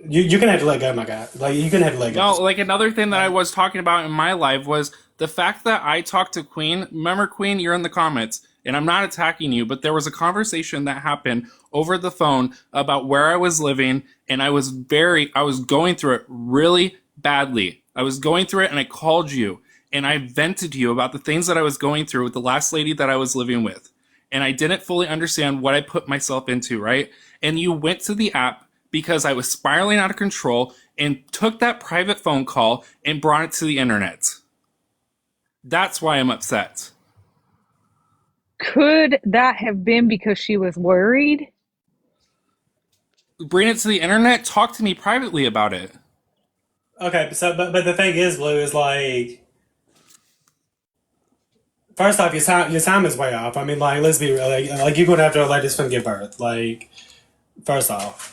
you can have to let go, my guy. Like you can have to let go. No, like another thing that I was talking about in my life was the fact that I talked to Queen. Remember, Queen, you're in the comments, and I'm not attacking you, but there was a conversation that happened over the phone about where I was living, and I was going through it really badly. I was going through it, and I called you, and I vented to you about the things that I was going through with the last lady that I was living with. And I didn't fully understand what I put myself into, right? And you went to the app because I was spiraling out of control and took that private phone call and brought it to the internet. That's why I'm upset. Could that have been because she was worried? Bring it to the internet? Talk to me privately about it. Okay, so but the thing is, Blue, is like, first off, your time is way off. I mean, like, let's be real. Like you're gonna have to let this one give birth. Like, first off,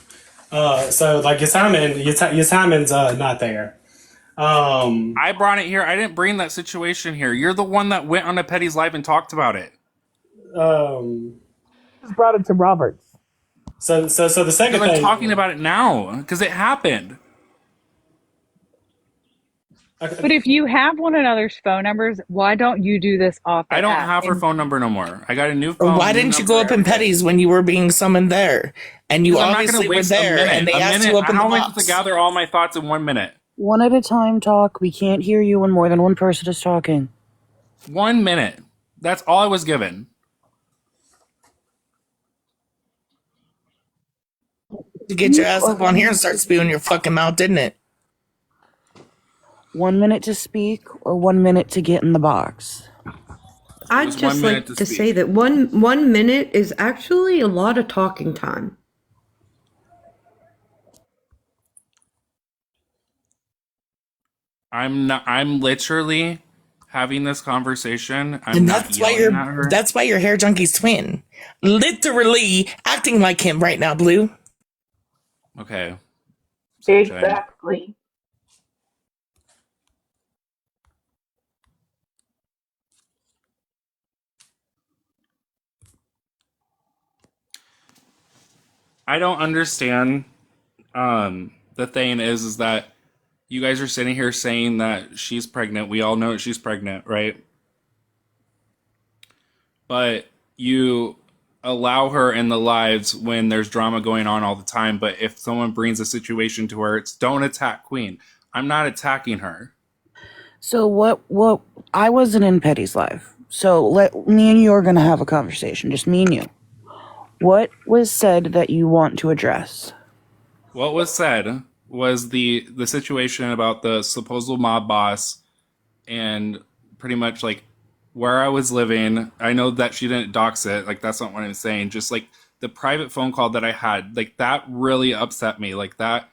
so like your timing's not there. I brought it here. I didn't bring that situation here. You're the one that went on a Petty's live and talked about it. Just brought it to Roberts. So the second I'm thing, talking about it now because it happened. But if you have one another's phone numbers, why don't you do this off the I don't app? have her And- phone number no more. I got a new phone. Why didn't you go up in Petty's when you were being summoned there? And you I'm not obviously gonna were waste there, and they asked you up in the How am I supposed box. to gather all my thoughts in 1 minute? One at a time, talk. We can't hear you when more than one person is talking. 1 minute. That's all I was given. To get your ass up on here and start spewing your fucking mouth, didn't it? 1 minute to speak or 1 minute to get in the box? I'd was 1 just minute like to to say that one minute is actually a lot of talking time. I'm literally having this conversation. I'm And not that's why yelling at her. that's why your hair junkie's twin. Literally acting like him right now, Blue. Okay. Exactly. I don't understand. The thing is that you guys are sitting here saying that she's pregnant. We all know that she's pregnant, right? But you allow her in the lives when there's drama going on all the time. But if someone brings a situation to her, it's don't attack Queen. I'm not attacking her. So what I wasn't in Petty's life. So me and you are gonna have a conversation, just me and you. What was said that you want to address? What was said was the situation about the supposed mob boss and pretty much like where I was living. I know that she didn't dox it. Like, that's not what I'm saying. Just like the private phone call that I had, like that really upset me. Like that.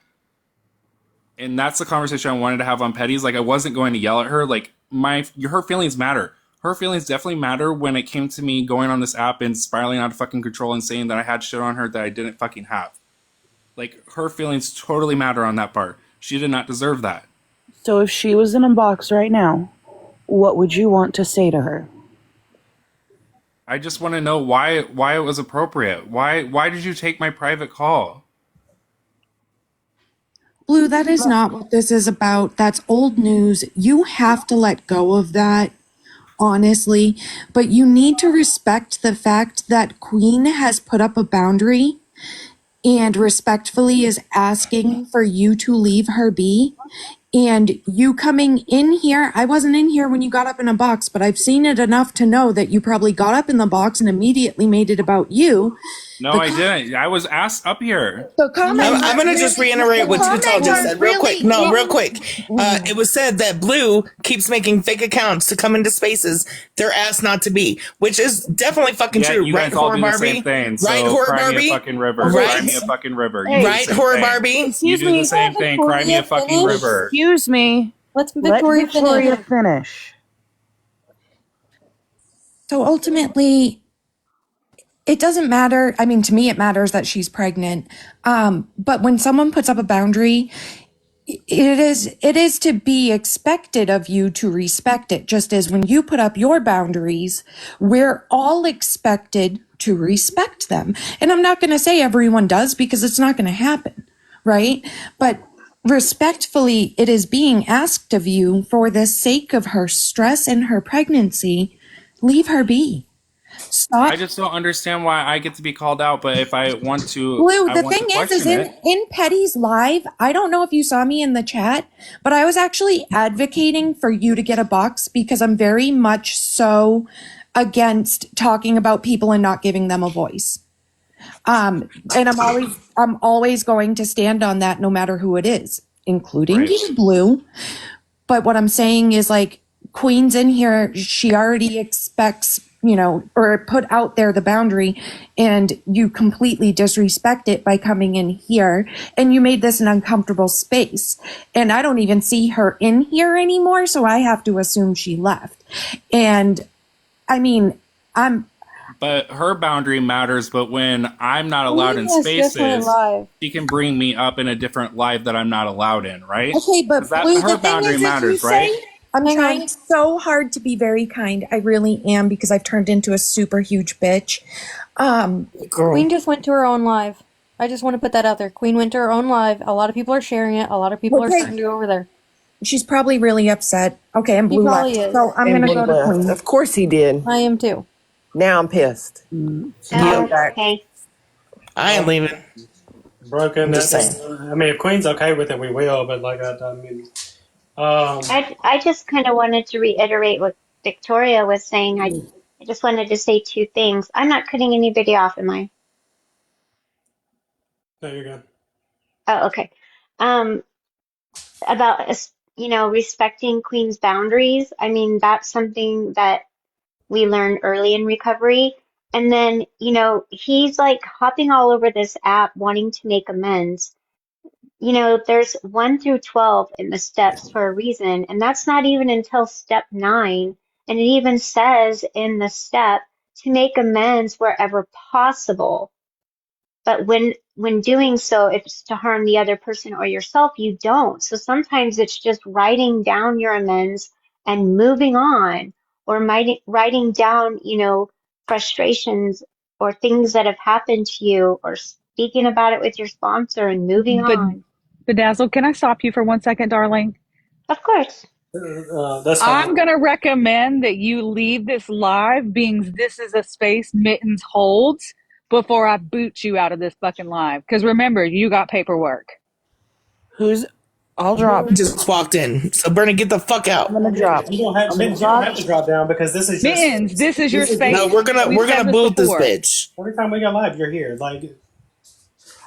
And that's the conversation I wanted to have on Petty's. Like, I wasn't going to yell at her. Like her feelings matter. her feelings definitely matter when it came to me going on this app and spiraling out of fucking control and saying that I had shit on her that I didn't fucking have. Like, her feelings totally matter on that part. She did not deserve that. So if she was in a box right now, what would you want to say to her? I just want to know why it was appropriate. Why did you take my private call? Blue, that is not what this is about. That's old news. You have to let go of that, honestly. But you need to respect the fact that Queen has put up a boundary and respectfully is asking for you to leave her be. And you coming in here, I wasn't in here when you got up in a box, but I've seen it enough to know that you probably got up in the box and immediately made it about you. No, I didn't. I was asked up here. So I'm going to just reiterate what Tutal just said real quick. No, real quick. It was said that Blue keeps making fake accounts to come into spaces they're asked not to be, which is definitely fucking true. You Right, guys all Horror do the Barbie? same thing. So Right, Horror cry Barbie? me a fucking river. Right. Cry me a fucking river. You do the Right, same Horror thing. Barbie? You do the same thing. Cry me a fucking river. Excuse me. Let's Let Victoria finish. So ultimately, it doesn't matter. I mean, to me, it matters that she's pregnant. But when someone puts up a boundary, it is to be expected of you to respect it. Just as when you put up your boundaries, we're all expected to respect them. And I'm not going to say everyone does because it's not going to happen, right? But respectfully, it is being asked of you for the sake of her stress and her pregnancy, leave her be. Stop. I just don't understand why I get to be called out, but if I want to, Blue, I the want to thing is question it. in Petty's live, I don't know if you saw me in the chat, but I was actually advocating for you to get a box because I'm very much so against talking about people and not giving them a voice. And I'm always going to stand on that no matter who it is, including you, Blue. But what I'm saying is, like, Queen's in here, she already expects, or put out there the boundary, and you completely disrespect it by coming in here, and you made this an uncomfortable space. And I don't even see her in here anymore, so I have to assume she left. And I mean, But her boundary matters, but when I'm not allowed in spaces, she can bring me up in a different live that I'm not allowed in, right? Okay, but Blue, her the thing boundary is, matters, right? I'm trying so hard to be very kind. I really am, because I've turned into a super huge bitch. Queen just went to her own live. I just want to put that out there. Queen went to her own live. A lot of people are sharing it. A lot of people are starting to go over there. She's probably really upset. Okay, and She Blue probably left. is. So I'm And going to Blue go to left. Queen. Of course he did. I am too. Now I'm pissed. Okay. I ain't leaving. Broken. I'm just That's, I mean, if Queen's okay with it, we will. But like, I mean, I just kind of wanted to reiterate what Victoria was saying. I just wanted to say two things. I'm not cutting anybody off, am I? no, you're good. Oh, okay. Um, about respecting Queen's boundaries. I mean, that's something that we learned early in recovery. And then, he's like hopping all over this app wanting to make amends. There's 1 through 12 in the steps for a reason, and that's not even until step 9. And it even says in the step to make amends wherever possible. But when doing so, if it's to harm the other person or yourself, you don't. So sometimes it's just writing down your amends and moving on, or writing down, frustrations or things that have happened to you, or speaking about it with your sponsor and moving on. Bedazzle, can I stop you for 1 second, darling? Of course. That's fine. I'm going to recommend that you leave this live, being this is a space Mittens holds, before I boot you out of this fucking live. Because remember, you got paperwork. I'll drop. Just walked in. So Bernie, get the fuck out. I'm gonna drop. You don't have to drop down because this is Mittens, this is your space. No, we're gonna boot this bitch. Every time we go live, you're here. Like,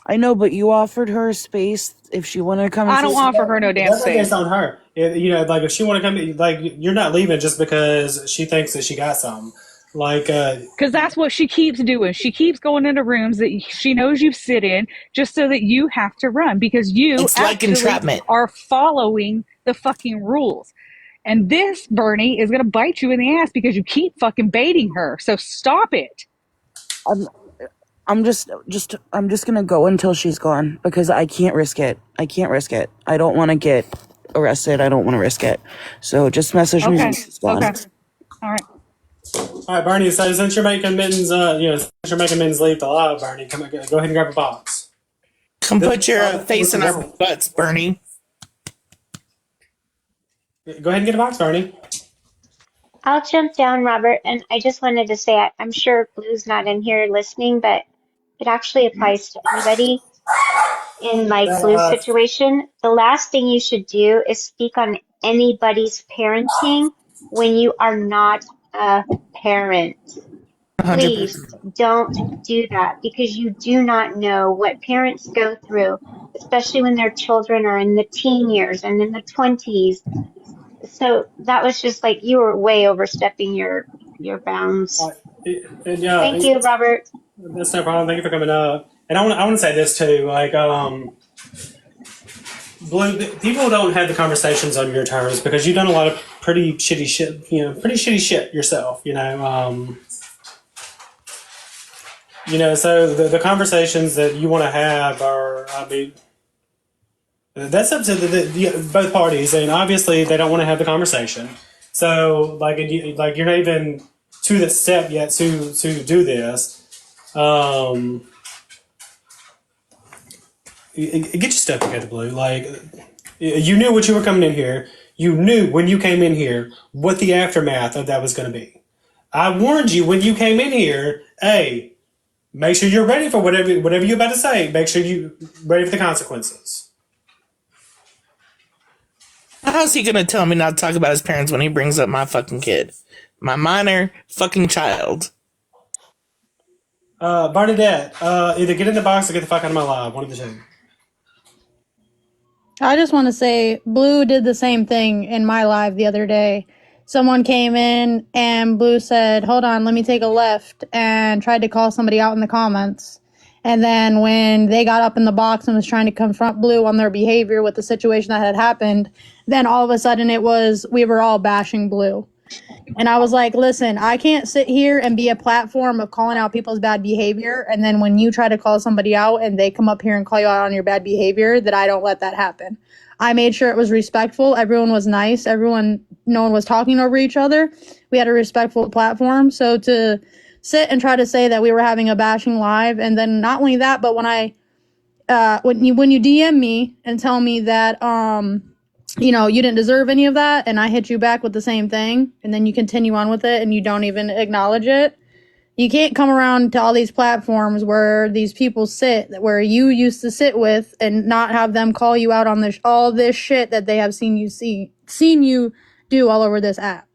I know, but you offered her space if she wanted to come. I don't offer her no damn that's space. based on her. Like if she want to come, like you're not leaving just because she thinks that she got something. Like, because that's what she keeps doing. She keeps going into rooms that she knows you sit in just so that you have to run, because you It's like entrapment. are following the fucking rules. And this, Bernie, is going to bite you in the ass because you keep fucking baiting her. So stop it. I'm just gonna go until she's gone because I can't risk it. I don't want to get arrested. I don't want to risk it. So just message me when she's gone. Okay. All right. All right, Barney. So since you're making mittens, since you're making mittens leave the lab, Barney, come on, go ahead and grab a box. Come put your face in our butts, Bernie. Go ahead and get a box, Barney. I'll jump down, Robert, and I just wanted to say I'm sure Blue's not in here listening, but it actually applies to anybody in like Blue's situation. The last thing you should do is speak on anybody's parenting when you are not a parent. 100%. Please don't do that because you do not know what parents go through, especially when their children are in the teen years and in the 20s. So that was just like you were way overstepping your bounds. Thank you, Robert. That's no problem. Thank you for coming up. And I want to say this too, like Blue, people don't have the conversations on your terms because you've done a lot of pretty shitty shit yourself, so the conversations that you want to have are, I mean, that's up to both parties, and obviously they don't want to have the conversation. So, you're not even to the step yet to do this. Get your stuff together, Blue. Like, you knew what you were coming in here. You knew when you came in here what the aftermath of that was going to be. I warned you when you came in here. Hey, make sure you're ready for whatever you're about to say. Make sure you're ready for the consequences. How's he gonna tell me not to talk about his parents when he brings up my fucking kid? My minor fucking child. Bernadette, either get in the box or get the fuck out of my live. One of the two. I just want to say Blue did the same thing in my live the other day. Someone came in and Blue said, hold on, let me take a left, and tried to call somebody out in the comments. And then when they got up in the box and was trying to confront Blue on their behavior with the situation that had happened, then all of a sudden we were all bashing Blue. And I was like, listen, I can't sit here and be a platform of calling out people's bad behavior. And then when you try to call somebody out and they come up here and call you out on your bad behavior, that I don't let that happen. I made sure it was respectful. Everyone was nice. No one was talking over each other. We had a respectful platform. So to sit and try to say that we were having a bashing live, and then not only that, but when you DM me and tell me that, you didn't deserve any of that, and I hit you back with the same thing, and then you continue on with it and you don't even acknowledge it. You can't come around to all these platforms where these people sit, where you used to sit with, and not have them call you out on all this shit that they have seen you do all over this app.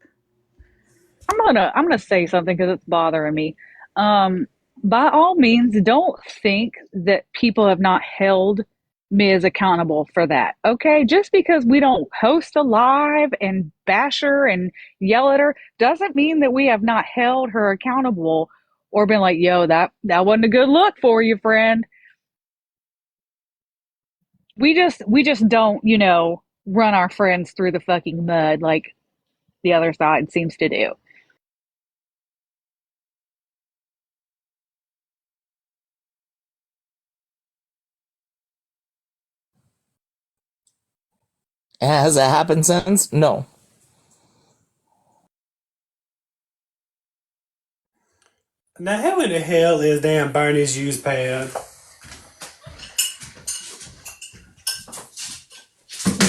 I'm gonna say something because it's bothering me. By all means, don't think that people have not held Ms. accountable for that. Okay, just because we don't host a live and bash her and yell at her doesn't mean that we have not held her accountable or been like, yo, that wasn't a good look for you, friend. We just don't, run our friends through the fucking mud like the other side seems to do. Has it happened since? No. Now, how in the hell is damn Bernie's used pad?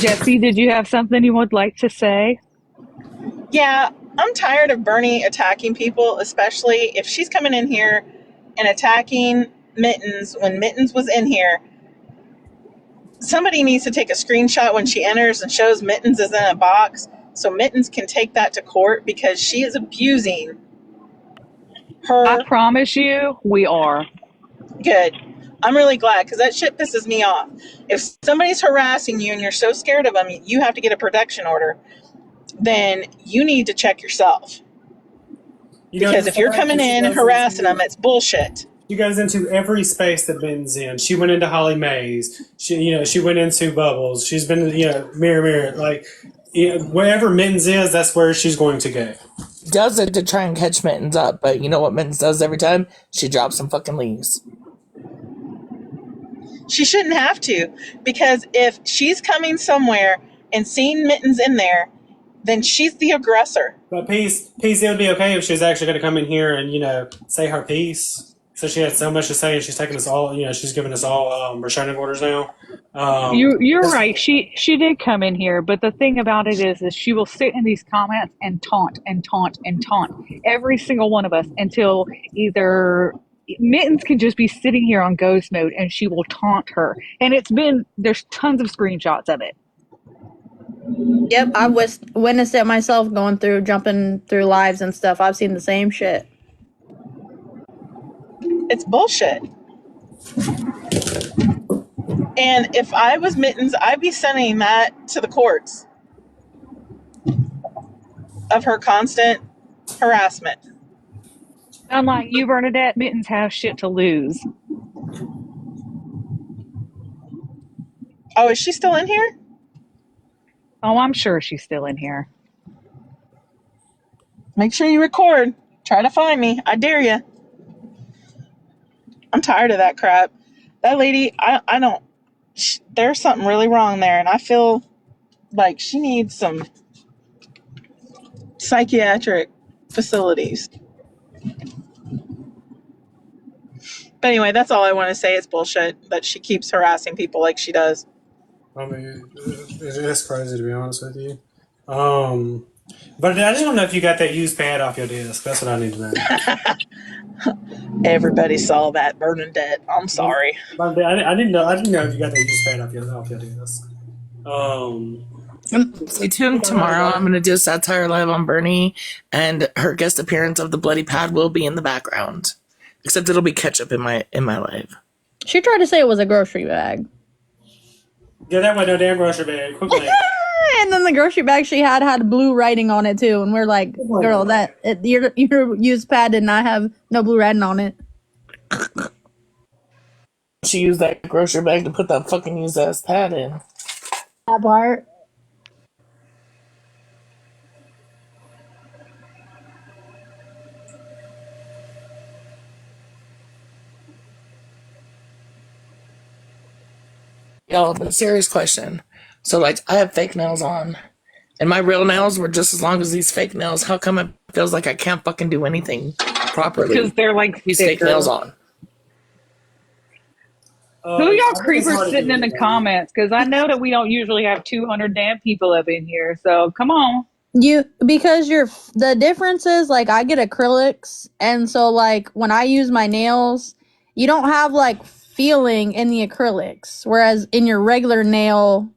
Jesse, did you have something you would like to say? Yeah, I'm tired of Bernie attacking people, especially if she's coming in here and attacking Mittens when Mittens was in here. Somebody needs to take a screenshot when she enters and shows Mittens is in a box so Mittens can take that to court because she is abusing her. I promise you, we are. Good. I'm really glad because that shit pisses me off. If somebody's harassing you and you're so scared of them, you have to get a protection order, then you need to check yourself. Because if you're coming in and harassing them, it's bullshit. She goes into every space that Ben's in. She went into Holly Mays. She went into Bubbles. She's been, mirror. Like, Yeah, wherever Mittens is, that's where she's going to go. Does it to try and catch Mittens up, but you know what Mittens does every time? She drops some fucking leaves. She shouldn't have to, because if she's coming somewhere and seeing Mittens in there, then she's the aggressor. But peace, it would be okay if she was actually going to come in here and, say her piece. So she had so much to say, and she's taking us all, she's giving us all restraining orders now. You're right. She did come in here, but the thing about it is she will sit in these comments and taunt and taunt and taunt every single one of us until either Mittens can just be sitting here on ghost mode and she will taunt her. And there's tons of screenshots of it. Yep, I witnessed it myself jumping through lives and stuff. I've seen the same shit. It's bullshit. And if I was Mittens, I'd be sending that to the courts of her constant harassment. Unlike you, Bernadette, Mittens have shit to lose. Oh, is she still in here? Oh, I'm sure she's still in here. Make sure you record. Try to find me. I dare you. I'm tired of that crap. That lady, I don't. There's something really wrong there, and I feel like she needs some psychiatric facilities. But anyway, that's all I want to say. It's bullshit that she keeps harassing people like she does. I mean, it's crazy, to be honest with you. But I just don't know if you got that used pad off your desk. That's what I need to know. Everybody saw that, Bernadette. I'm sorry. But I didn't know if you got that used pad off your desk. Stay tuned tomorrow. I'm going to do a satire live on Bernie, and her guest appearance of the bloody pad will be in the background. Except it'll be ketchup in my live. She tried to say it was a grocery bag. Yeah, that was no damn grocery bag. Quickly. And then the grocery bag she had blue writing on it too, and we're like, "Girl, your used pad did not have no blue writing on it." She used that grocery bag to put that fucking used ass pad in. That part. Y'all, but serious question. So, like, I have fake nails on, and my real nails were just as long as these fake nails. How come it feels like I can't fucking do anything properly? Because they're like these fake nails on. Who y'all creepers sitting in the comments? Because I know that we don't usually have 200 damn people up in here. So come on. Because the difference is, like, I get acrylics, and so, like, when I use my nails, you don't have, like, feeling in the acrylics, whereas in your regular nail,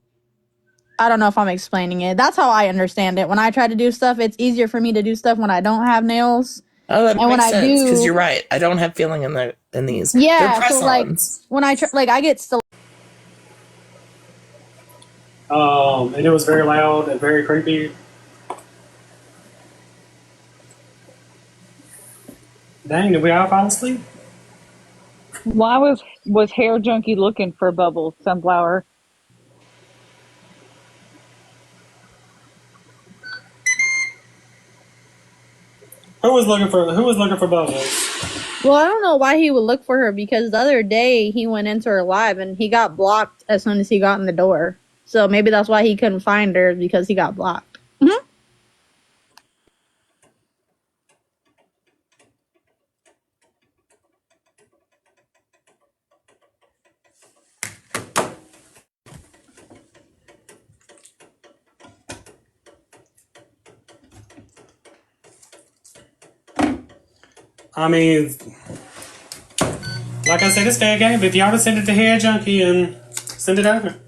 I don't know if I'm explaining it. That's how I understand it. When I try to do stuff, it's easier for me to do stuff when I don't have nails. Oh, that makes sense, because you're right. I don't have feeling in these. Yeah, they're so, like, when I I get still. And it was very loud and very creepy. Dang, did we all fall asleep? Why was Hair Junkie looking for Bubbles, Sunflower? Who was looking for Bubbles? Well, I don't know why he would look for her, because the other day he went into her live and he got blocked as soon as he got in the door. So maybe that's why he couldn't find her, because he got blocked. Mm-hmm. I mean, like I said, it's fair game. If y'all would send it to Hair Junkie and send it over.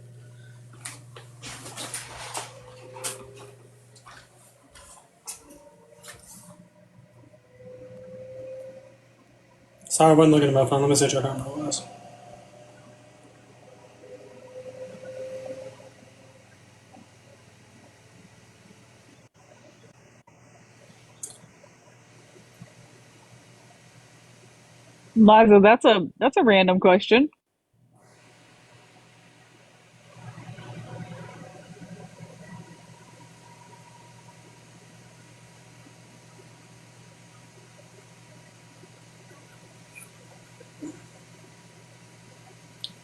Sorry, I wasn't looking at my phone. Let me see what your comment was. Liza, that's a random question.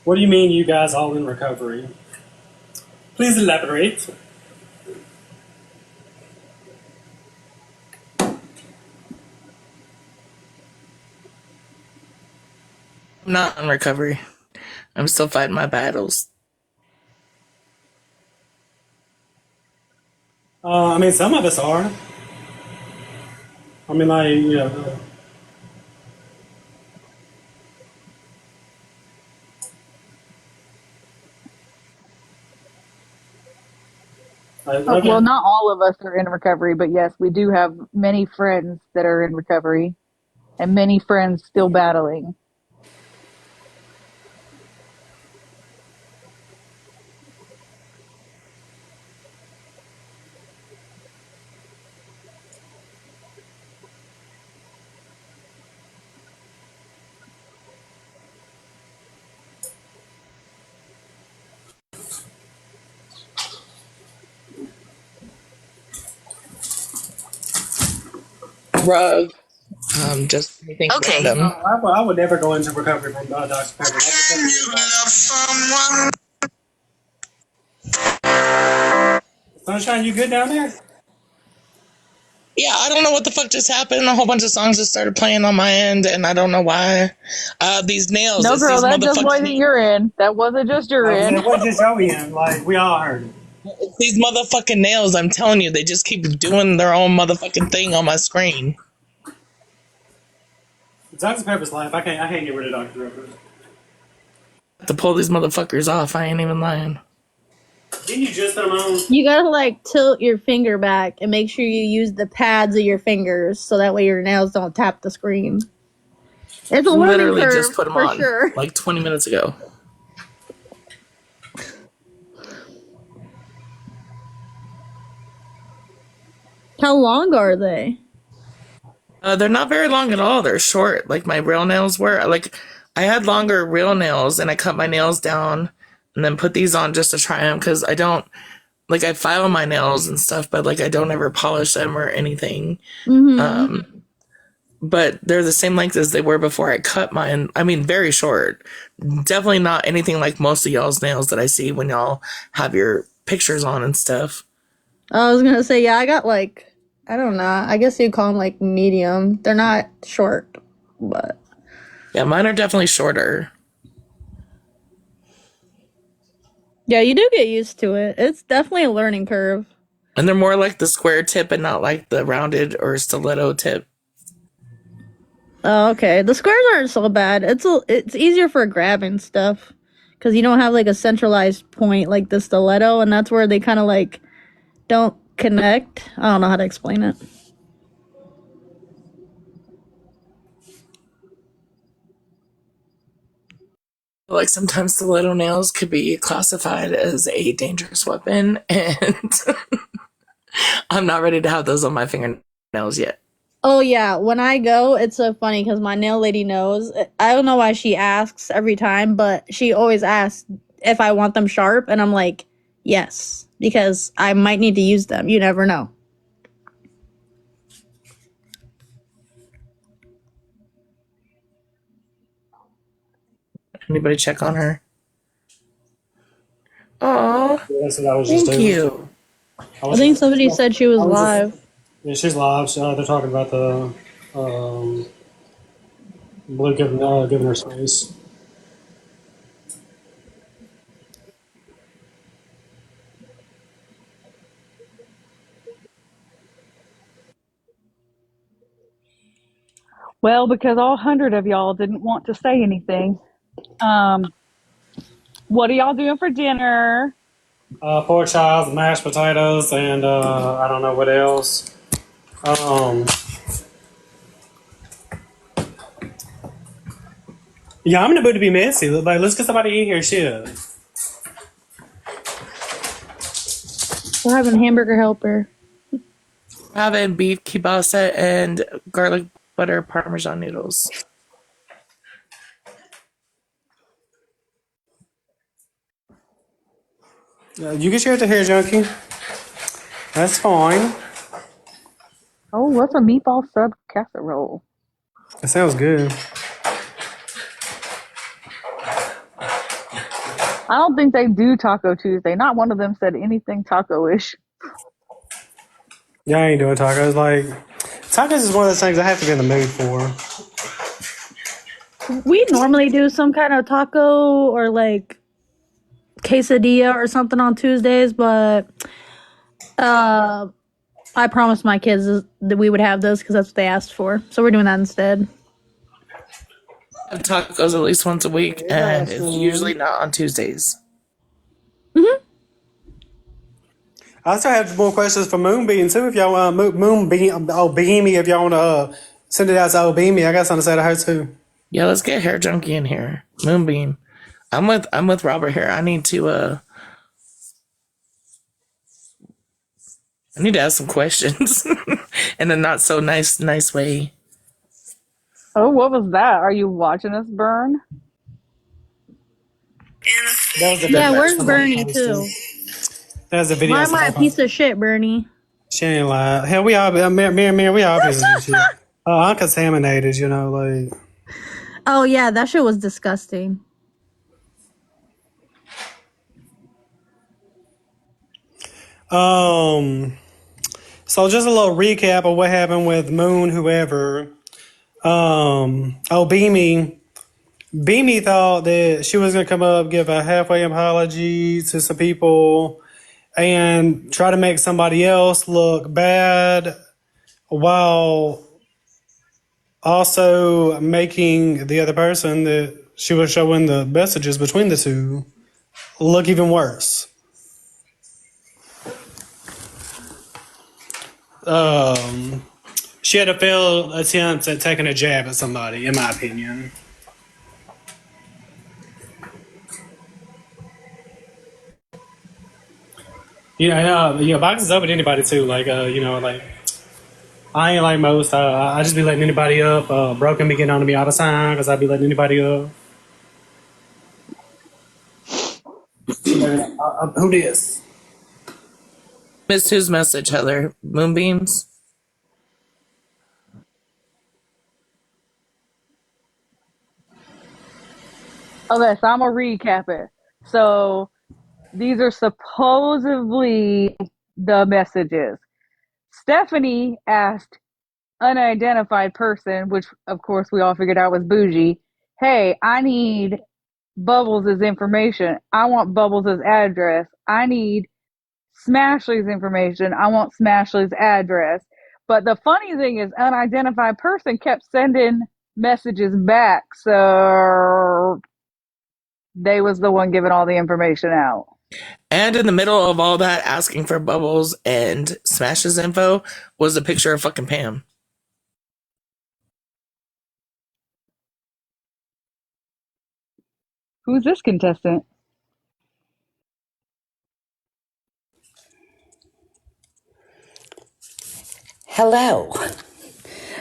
What do you mean, you guys all in recovery? Please elaborate. I'm not in recovery. I'm still fighting my battles. I mean, some of us are. I mean, like, you know. Well, not all of us are in recovery, but yes, we do have many friends that are in recovery and many friends still battling. Rug. Just anything random. I would never go into recovery from Dr. Pepper. Sunshine, you good down there? Yeah, I don't know what the fuck just happened. A whole bunch of songs just started playing on my end, and I don't know why. These nails. No, girl, these that just wasn't your end. That wasn't just your end. It wasn't just your end. Like, we all heard it. It's these motherfucking nails. I'm telling you, they just keep doing their own motherfucking thing on my screen. Dr. Pepper's life. I can't get rid of Dr. Pepper. To pull these motherfuckers off, I ain't even lying. Didn't you just put them on? You gotta like tilt your finger back and make sure you use the pads of your fingers so that way your nails don't tap the screen. It's a learning Literally curve just put them for on sure. like 20 minutes ago. How long are they? They're not very long at all. They're short, like my real nails were. Like, I had longer real nails, and I cut my nails down and then put these on just to try them because I don't, like, I file my nails and stuff, but like I don't ever polish them or anything. Mm-hmm. But they're the same length as they were before I cut mine. I mean, very short. Definitely not anything like most of y'all's nails that I see when y'all have your pictures on and stuff. I was gonna say, yeah, I got like, I don't know, I guess you'd call them like medium. They're not short, but. Yeah, mine are definitely shorter. Yeah, you do get used to it. It's definitely a learning curve. And they're more like the square tip and not like the rounded or stiletto tip. Oh, okay. The squares aren't so bad. It's easier for grabbing stuff because you don't have like a centralized point like the stiletto, and that's where they kind of like don't connect. I don't know how to explain it. Like sometimes stiletto nails could be classified as a dangerous weapon, and I'm not ready to have those on my fingernails yet. Oh yeah, when I go, it's so funny because my nail lady knows. I don't know why she asks every time, but she always asks if I want them sharp, and I'm like, yes, because I might need to use them. You never know. Anybody check on her? Oh, That's what I was thank just doing. you. I think somebody said she was live. Yeah, she's live. They're talking about the Blue giving her space. Well, because all 100 of y'all didn't want to say anything. What are y'all doing for dinner? Pork chops, mashed potatoes, and I don't know what else. Yeah, I'm in the mood to be messy. Like, let's get somebody in here. Shit. We're having hamburger helper. Having beef kielbasa and garlic butter parmesan noodles. You can share it to Hair Junkie. That's fine. Oh, what's a meatball sub casserole? That sounds good. I don't think they do Taco Tuesday. Not one of them said anything taco-ish. Yeah, I ain't doing tacos. Like, tacos is one of those things I have to be in the mood for. We normally do some kind of taco or like quesadilla or something on Tuesdays, but I promised my kids that we would have this because that's what they asked for. So we're doing that instead. I have tacos at least once a week, and it's usually not on Tuesdays. I also have more questions for Moonbeam too. If y'all want Moonbeam, Beamy, if y'all want to send it out to Beamy, I got something to say to her too. Yeah, let's get Hair Junkie in here. Moonbeam. I'm with Robert here. I need to ask some questions in a not so nice way. Oh, what was that? Are you watching us burn? Yeah, where's Bernie too? That's a video. Why am I a piece of shit, Bernie? She ain't lying. Hell, we all, me, we all pieces of shit. I'm contaminated, you know, like. Oh yeah, that shit was disgusting. So just a little recap of what happened with Moon, whoever. Beamy thought that she was gonna come up, give a halfway apology to some people, and try to make somebody else look bad, while also making the other person that she was showing the messages between the two look even worse. She had a failed attempt at taking a jab at somebody, in my opinion. Boxing's open to anybody too. Like, like I ain't like most. I just be letting anybody up. Broken be getting on to me all the time because I be letting anybody up. Who this? Missed whose message, Heather? Moonbeams? Okay, so I'm going to recap it. So these are supposedly the messages. Stephanie asked unidentified person, which of course we all figured out was Bougie, hey, I need Bubbles' information. I want Bubbles' address. I need Smashley's information. I want Smashley's address. But the funny thing is, unidentified person kept sending messages back. So they was the one giving all the information out. And in the middle of all that, asking for Bubbles and Smash's info was a picture of fucking Pam. Who's this contestant? Hello.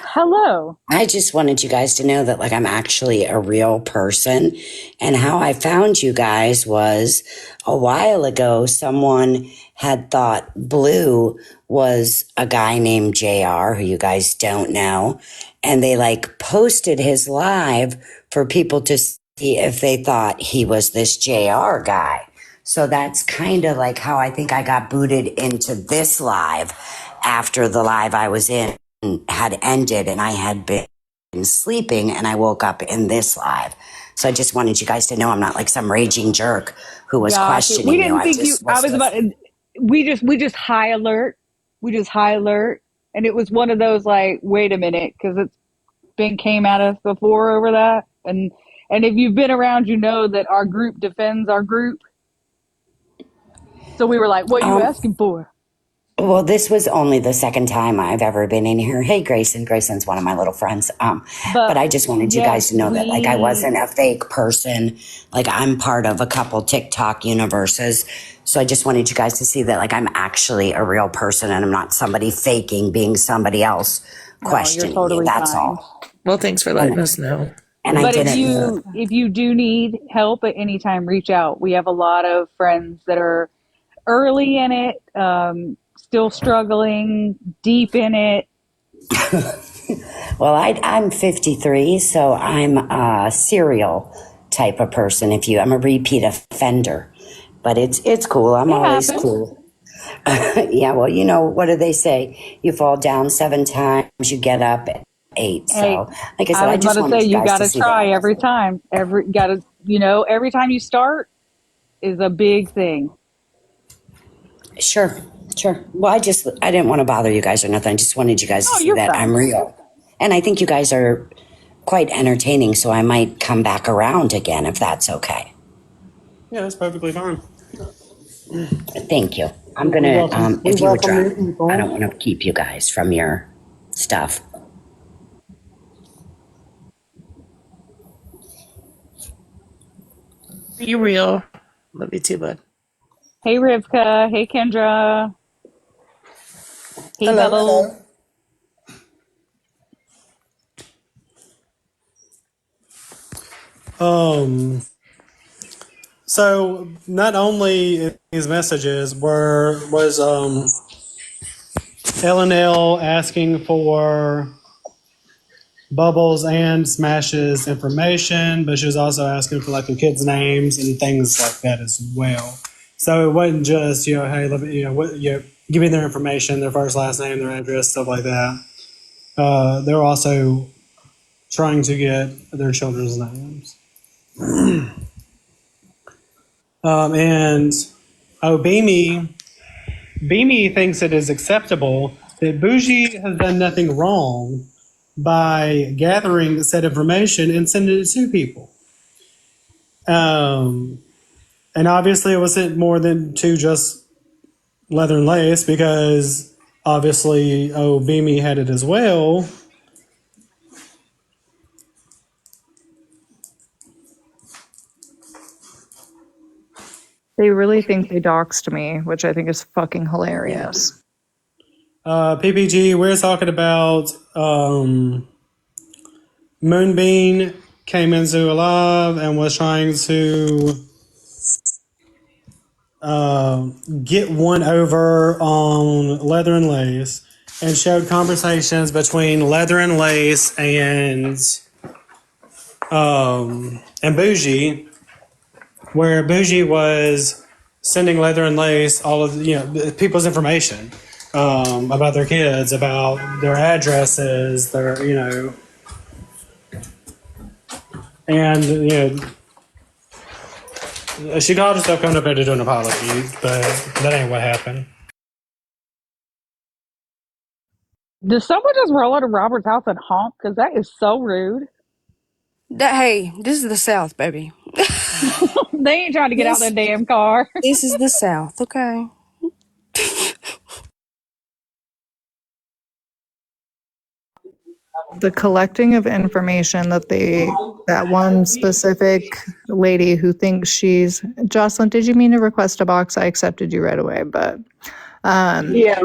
Hello. I just wanted you guys to know that, like, I'm actually a real person. And how I found you guys was a while ago, someone had thought Blue was a guy named JR, who you guys don't know. And they, like, posted his live for people to see if they thought he was this JR guy. So that's kind of like how I think I got booted into this live after the live I was in had ended and I had been sleeping and I woke up in this live. So I just wanted you guys to know I'm not like some raging jerk who was questioning we you. didn't think you. I was about. We just high alert. We just high alert, and it was one of those like, wait a minute, because it's came at us before over that, and if you've been around, you know that our group defends our group. So we were like, what are you asking for? Well, this was only the second time I've ever been in here. Hey, Grayson. Grayson's one of my little friends. But I just wanted you guys to know that, like, I wasn't a fake person. Like, I'm part of a couple TikTok universes. So I just wanted you guys to see that, like, I'm actually a real person and I'm not somebody faking being somebody else questioning you. That's all. Well, thanks for letting us know. And but if you do need help at any time, reach out. We have a lot of friends that are early in it, still struggling, deep in it. Well, I'm 53, so I'm serial type of person. I'm a repeat offender, but it's cool. I'm always cool. Yeah, well, what do they say? You fall down 7 times, you get up 8. Hey, So, like I said, I I was about just to say wanted you you guys got to to see that try I every wasn't. time. Every time you start is a big thing. Sure, sure. Well, I didn't want to bother you guys or nothing. I just wanted you guys to No, see you're that I'm fine. real. And I think you guys are quite entertaining, so I might come back around again if that's okay. Yeah, that's perfectly fine. Thank you. I'm We gonna, welcome. We if you would welcome drop, new I people. don't want to keep you guys from your stuff. You real. Love you too, bud. Hey, Rivka. Hey, Kendra. Hey, Hello, Bubbles. hello. So not only these messages was LNL asking for Bubbles and Smash's information, but she was also asking for like the kids' names and things like that as well. So it wasn't just hey, let me, give me their information, their first, last name, their address, stuff like that. They were also trying to get their children's names. And Beamy thinks it is acceptable that Bougie has done nothing wrong by gathering said information and sending it to people. And obviously, it wasn't more than to just Leather and Lace because obviously, Beamy had it as well. They really think they doxed me, which I think is fucking hilarious. PPG, we're talking about Moonbeam came into Alive and was trying to get one over on Leather and Lace and showed conversations between Leather and Lace and Bougie, where Bougie was sending Leather and Lace all of people's information about their kids, about their addresses, and she called herself coming up there to do an apology, but that ain't what happened. Does someone just roll into Robert's house and honk? Because that is so rude. Hey, this is the South, baby. They ain't trying to get out their damn car. This is the South, okay? The collecting of information that one specific lady who thinks she's Jocelyn, did you mean to request a box? I accepted you right away, but Yeah.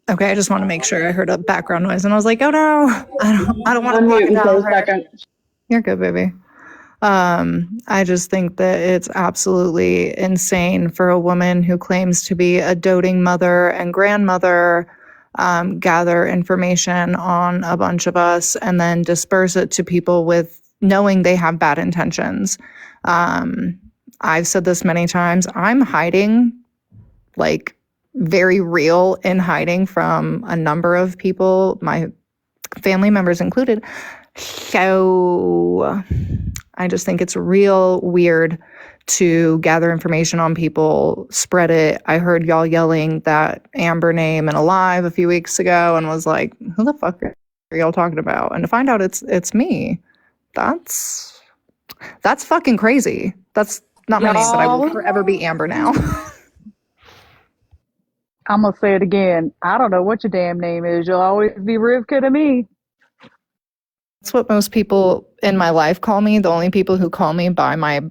okay, I just want to make sure. I heard a background noise and I was like, oh no, I don't want to Unmute me for crocodile a her. second. You're good, baby. I just think that it's absolutely insane for a woman who claims to be a doting mother and grandmother gather information on a bunch of us and then disperse it to people with knowing they have bad intentions. I've said this many times. I'm hiding, like very real in hiding from a number of people, my family members included. So I just think it's real weird to gather information on people, spread it. I heard y'all yelling that Amber name in Alive a few weeks ago and was like, who the fuck are y'all talking about? And to find out it's me, that's fucking crazy. That's not my name, but I will Y'all, forever be Amber now. I'm going to say it again. I don't know what your damn name is. You'll always be Rivka to me. That's what most people in my life call me. The only people who call me by my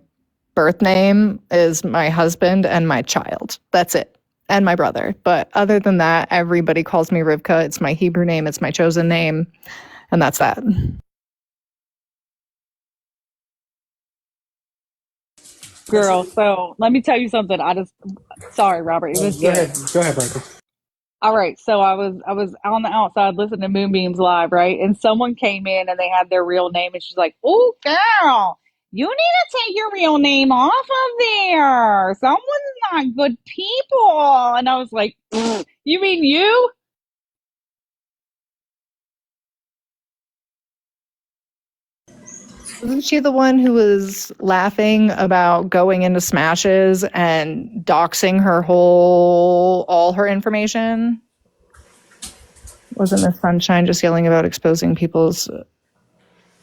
birth name is my husband and my child. That's it. And my brother. But other than that, everybody calls me Rivka. It's my Hebrew name. It's my chosen name. And that's that. Girl, so let me tell you something. Sorry, Robert. It was Go just, ahead, Breaker. all right. So I was on the outside listening to Moonbeams Live, right? And someone came in and they had their real name and she's like, "Oh, girl." you need to take your real name off of there. Someone's not good people. And I was like, you mean you? Wasn't she the one who was laughing about going into Smashes and doxing all her information? Wasn't Miss Sunshine just yelling about exposing people's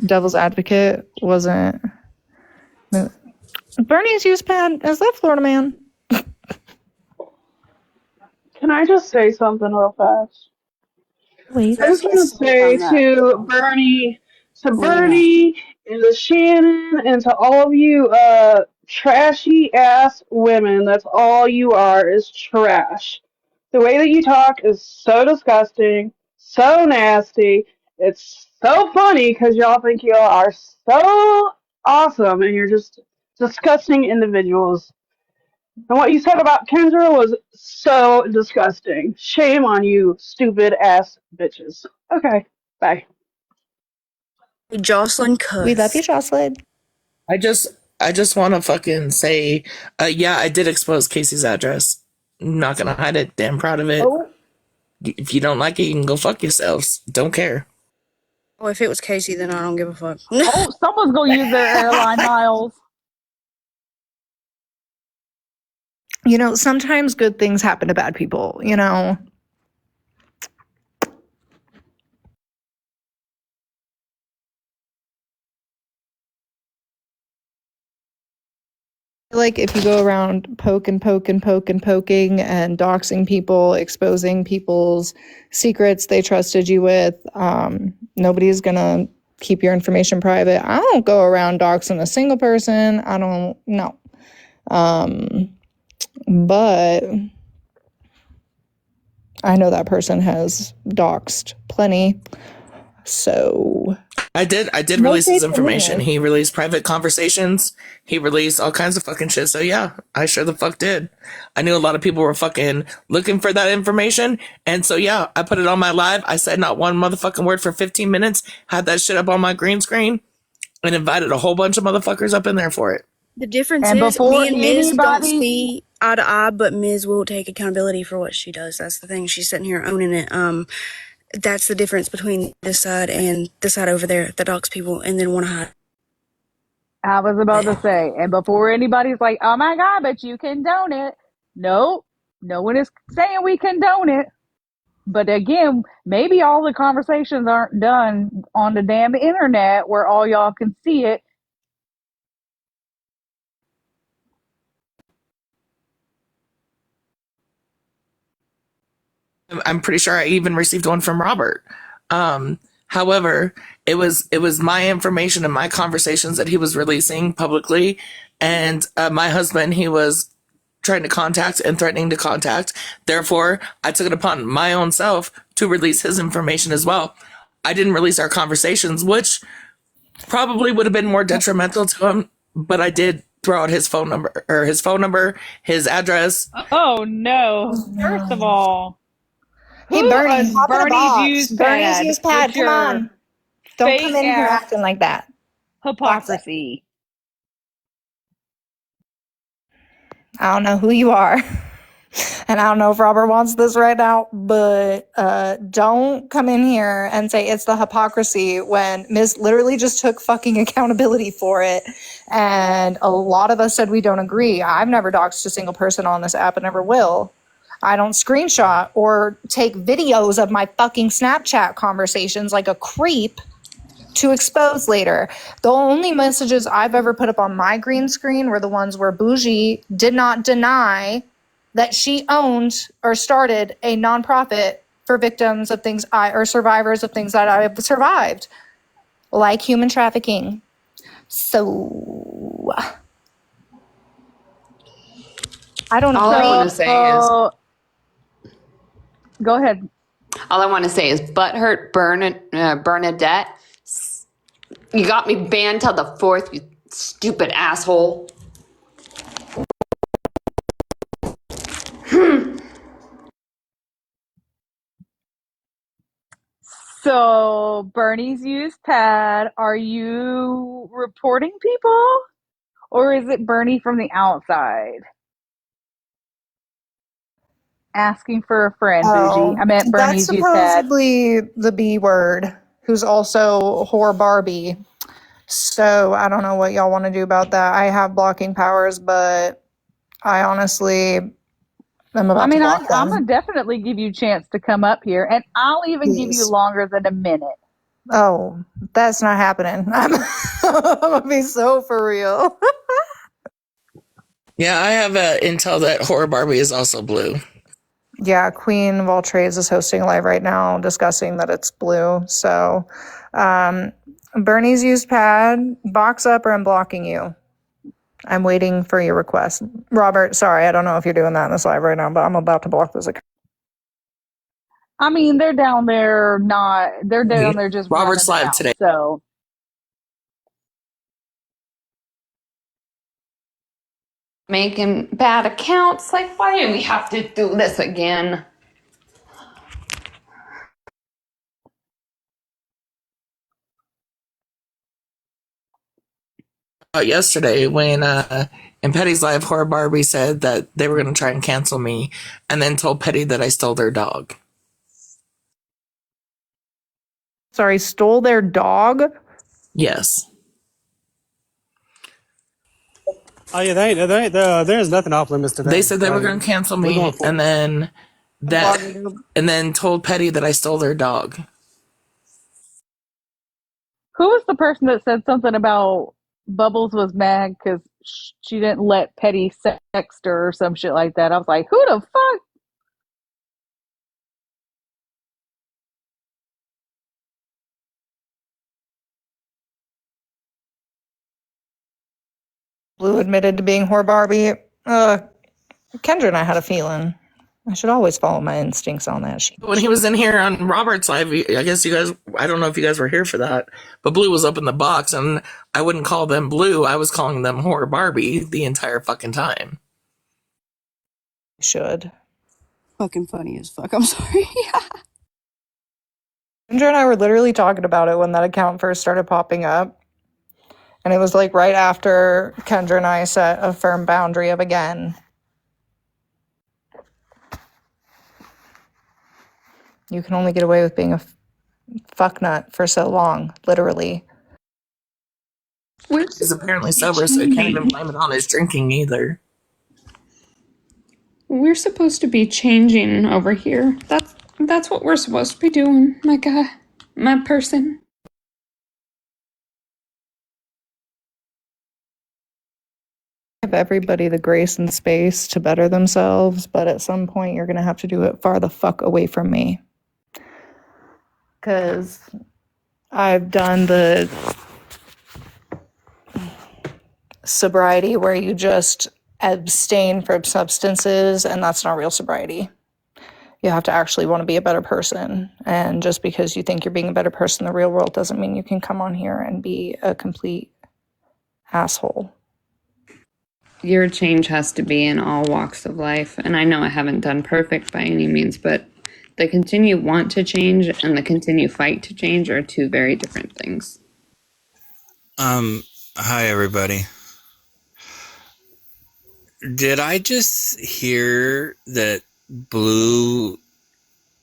devil's advocate? Wasn't Bernie's use pad? Is that Florida man? Can I just say something real fast? Please. I just want to say to Bernie, and to Shannon, and to all of you, trashy ass women. That's all you are, is trash. The way that you talk is so disgusting, so nasty. It's so funny because y'all think y'all are so awesome, and you're just disgusting individuals. And what you said about Kendra was so disgusting. Shame on you, stupid ass bitches. Okay, bye. Jocelyn We love you, Cuss. Jocelyn. I just want to fucking say, yeah, I did expose Casey's address. I'm not gonna hide it. Damn proud of it. Oh, If you don't like it, you can go fuck yourselves. Don't care. Oh, if it was Casey, then I don't give a fuck. oh, someone's gonna use their airline miles. You know, sometimes good things happen to bad people, you know? Like if you go around poking and doxing people, exposing people's secrets they trusted you with, nobody's gonna keep your information private. I don't go around doxing a single person. I don't know. But I know that person has doxed plenty. So I did No release his shade to me. information. He released private conversations. He released all kinds of fucking shit. So yeah, I sure the fuck did. I knew a lot of people were fucking looking for that information. And so yeah, I put it on my live. I said not one motherfucking word for 15 minutes, had that shit up on my green screen, and invited a whole bunch of motherfuckers up in there for it. The difference And is, before me and Miz don't anybody, see eye to eye, but Miz will take accountability for what she does. That's the thing. She's sitting here owning it. That's the difference between this side and the side over there that dogs people and then want to hide. I was about to say, and before anybody's like, oh my God, but you condone it. No, no one is saying we condone it. But again, maybe all the conversations aren't done on the damn internet where all y'all can see it. I'm pretty sure I even received one from Robert. However, it was my information and my conversations that he was releasing publicly, and my husband he was trying to contact and threatening to contact. Therefore, I took it upon my own self to release his information as well. I didn't release our conversations, which probably would have been more detrimental to him, but I did throw out his phone number, his address. Oh no! First of all, Hey, who Bernie, is hop in a Bernie's box. use Bernie's pad use with pad, come your on. Don't come fake in here ass acting like that. hypocrisy? I don't know who you are. And I don't know if Robert wants this right now, but don't come in here and say it's the hypocrisy when Ms. literally just took fucking accountability for it. And a lot of us said we don't agree. I've never doxed a single person on this app and never will. I don't screenshot or take videos of my fucking Snapchat conversations like a creep to expose later. The only messages I've ever put up on my green screen were the ones where Bougie did not deny that she owned or started a nonprofit for victims of things or survivors of things that I've survived, like human trafficking. So I don't All I want to say is, go ahead. all I want to say is, butthurt Bernadette, you got me banned till the 4th, you stupid asshole. So, Bernie's used pad. Are you reporting people? Or is it Bernie from the outside? Asking for a friend, bougie. Oh, I meant that's Bernie's used pad. supposedly the B word, who's also whore Barbie. So I don't know what y'all want to do about that. I have blocking powers, but I honestly am about to block I'm going them. to definitely give you a chance to come up here, and I'll even give you Please. longer than a minute. Oh, that's not happening. I'm gonna be so for real. Yeah, I have intel that Horror Barbie is also blue. Yeah, Queen of all trades is hosting a live right now discussing that it's blue. So, Bernie's used pad, box up or I'm blocking you. I'm waiting for your request. Robert, sorry, I don't know if you're doing that in this live right now, but I'm about to block this account. I mean, they're down there just Robert's running live around. today. So, Making bad accounts. Like, why do we have to do this again? Yesterday when in Petty's live, Horror Barbie said that they were going to try and cancel me, and then told Petty that I stole their dog. Sorry, stole their dog? Yes. Oh yeah, there's nothing off limits today. They said they were going to cancel me, and then told Petty that I stole their dog. who was the person that said something about Bubbles was mad because she didn't let Petty sext her or some shit like that? I was like, who the fuck? Blue admitted to being whore Barbie. Kendra and I had a feeling. I should always follow my instincts on that shit. When he was in here on Robert's live, I guess you guys, I don't know if you guys were here for that, but Blue was up in the box, and I wouldn't call them Blue. I was calling them Horror Barbie the entire fucking time. Should. Fucking funny as fuck. I'm sorry. Kendra and I were literally talking about it when that account first started popping up. And it was like right after Kendra and I set a firm boundary of again. You can only get away with being a fucknut for so long, literally. He's apparently sober, so he can't even blame it on his drinking either. We're supposed to be changing over here. That's what we're supposed to be doing, my guy, my person. Give everybody the grace and space to better themselves, but at some point you're gonna have to do it far the fuck away from me. Cause I've done the sobriety where you just abstain from substances, and that's not real sobriety. You have to actually want to be a better person. And just because you think you're being a better person in the real world doesn't mean you can come on here and be a complete asshole. Your change has to be in all walks of life. And I know I haven't done perfect by any means, but the continue want to change and the continue fight to change are two very different things. Hi everybody. Did I just hear that Blue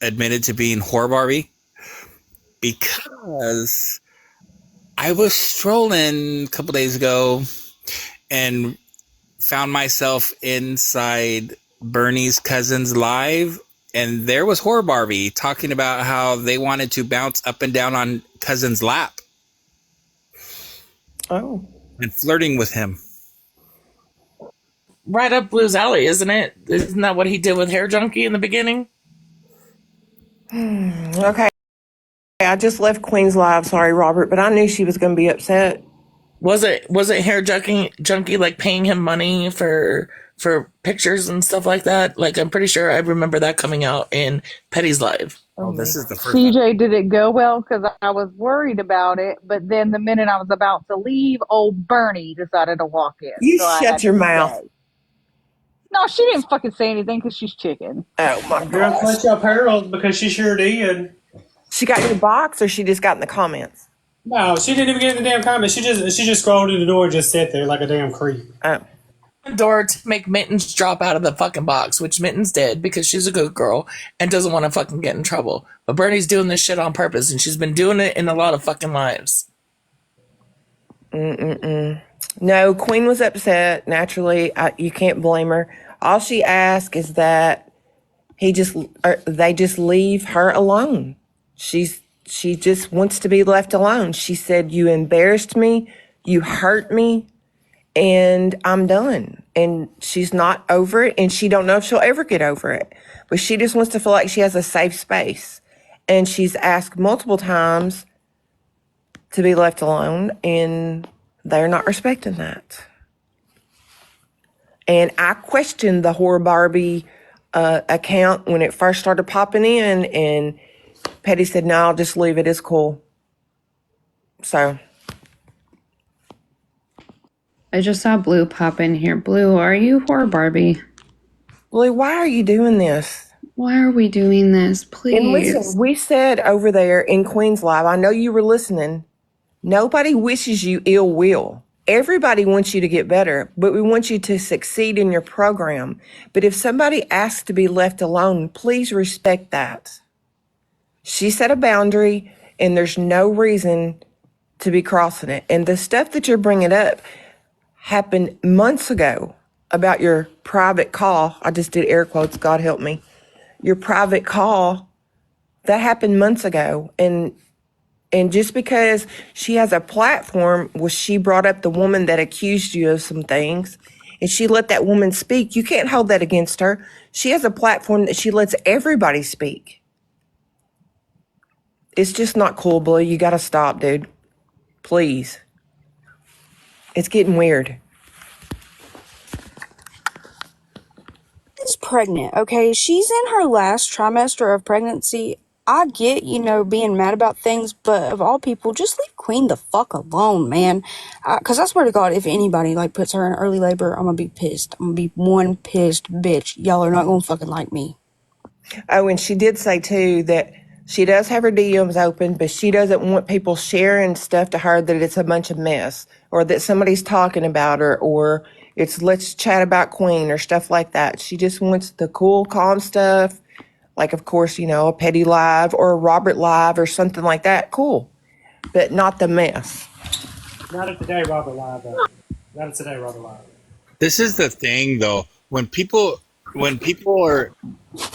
admitted to being whore Barbie? Because I was strolling a couple days ago and found myself inside Bernie's Cousins live, and there was whore Barbie talking about how they wanted to bounce up and down on Cousins' lap. Oh. And flirting with him. Right up Blue's alley, isn't it? Isn't that what he did with Hair Junkie in the beginning? Okay. I just left Queen's Live. Sorry, Robert, but I knew she was going to be upset. Was it Hair Junkie like paying him money for pictures and stuff like that? Like, I'm pretty sure I remember that coming out in Petty's live. Oh, this is the first CJ, did it go well? Because I was worried about it, but then the minute I was about to leave, old Bernie decided to walk in. You so shut your mouth. Stay. No, she didn't fucking say anything because she's chicken. Oh my Girl, clutch your pearls because she sure did. She got in the box, or she just got in the comments? No, she didn't even get in the damn comments. She just scrolled to the door and just sat there like a damn creep. Oh. Door to make Mittens drop out of the fucking box, which Mittens did because she's a good girl and doesn't want to fucking get in trouble. But Bernie's doing this shit on purpose, and she's been doing it in a lot of fucking lives. No, Queen was upset. Naturally, you can't blame her. All she asked is that they just leave her alone. She just wants to be left alone. She said, "You embarrassed me, you hurt me, and I'm done." And she's not over it, and she don't know if she'll ever get over it. But she just wants to feel like she has a safe space. And she's asked multiple times to be left alone, and they're not respecting that. And I questioned the Horror Barbie account when it first started popping in, and Petty said, "No, I'll just leave it. It's cool." So I just saw Blue pop in here. Blue, are you Horror Barbie? Blue, why are you doing this? Why are we doing this? Please. And listen, we said over there in Queen's Live, I know you were listening, nobody wishes you ill will. Everybody wants you to get better, but we want you to succeed in your program. But if somebody asks to be left alone, please respect that. She set a boundary, and there's no reason to be crossing it. And the stuff that you're bringing up happened months ago about your private call. I just did air quotes, God help me. Your private call, that happened months ago. And just because she has a platform where she brought up the woman that accused you of some things, and she let that woman speak, you can't hold that against her. She has a platform that she lets everybody speak. It's just not cool, Blue. You got to stop, dude. Please. It's getting weird. Is pregnant, okay? She's in her last trimester of pregnancy. I get, being mad about things, but of all people, just leave Queen the fuck alone, man. Because I swear to God, if anybody, puts her in early labor, I'm gonna be pissed. I'm gonna be one pissed bitch. Y'all are not gonna fucking like me. Oh, and she did say, too, that she does have her DMs open, but she doesn't want people sharing stuff to her that it's a bunch of mess, or that somebody's talking about her, or it's let's chat about Queen or stuff like that. She just wants the cool, calm stuff. Like, of course, a Petty Live or a Robert Live or something like that. Cool. But not the mess. Not at today, Robert Live, though. Not at today, Robert Live. This is the thing, though. When people are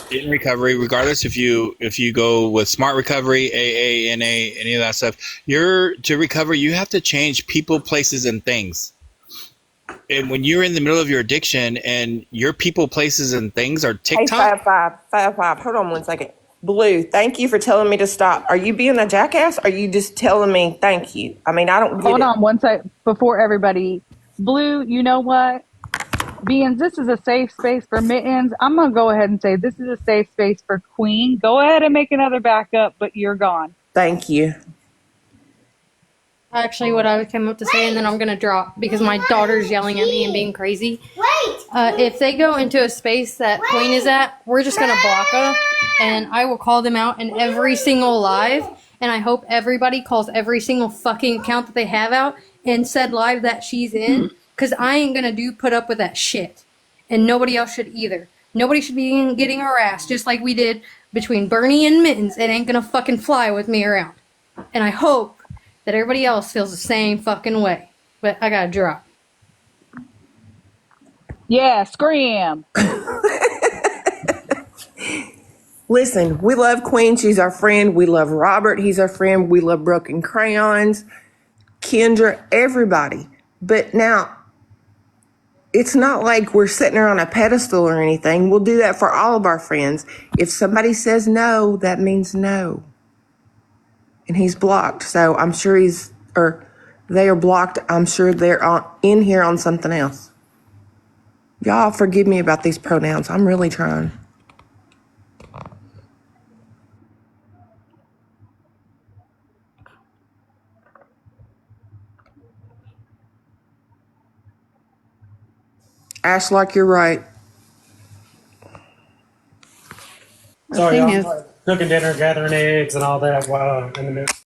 in recovery, regardless if you go with Smart Recovery, AA, NA, any of that stuff, to recover, you have to change people, places, and things. And when you're in the middle of your addiction and your people, places, and things are TikTok. Hey, 5-5. Hold on one second. Blue, thank you for telling me to stop. Are you being a jackass? Or are you just telling me thank you? I mean, I don't get it. Hold on one sec before everybody. Blue, you know what? Being this is a safe space for Mittens, I'm going to go ahead and say this is a safe space for Queen. Go ahead and make another backup, but you're gone. Thank you. Actually, what I came up to say, and then I'm going to drop because my daughter's yelling at me and being crazy. If they go into a space that Queen is at, we're just going to block them, and I will call them out in every single live, and I hope everybody calls every single fucking account that they have out and said live that she's in, because I ain't going to put up with that shit, and nobody else should either. Nobody should be getting harassed, just like we did between Bernie and Mittens. It ain't going to fucking fly with me around, and I hope that everybody else feels the same fucking way. But I gotta drop. Yeah, scream. Listen, we love Queen. She's our friend. We love Robert. He's our friend. We love Broken Crayons, Kendra, everybody. But now, it's not like we're sitting her on a pedestal or anything. We'll do that for all of our friends. If somebody says no, that means no. And he's blocked. So I'm sure they are blocked. I'm sure they're in here on something else. Y'all forgive me about these pronouns. I'm really trying. Ash, like you're right. Sorry, y'all. cooking dinner, gathering eggs, and all that while in the midst.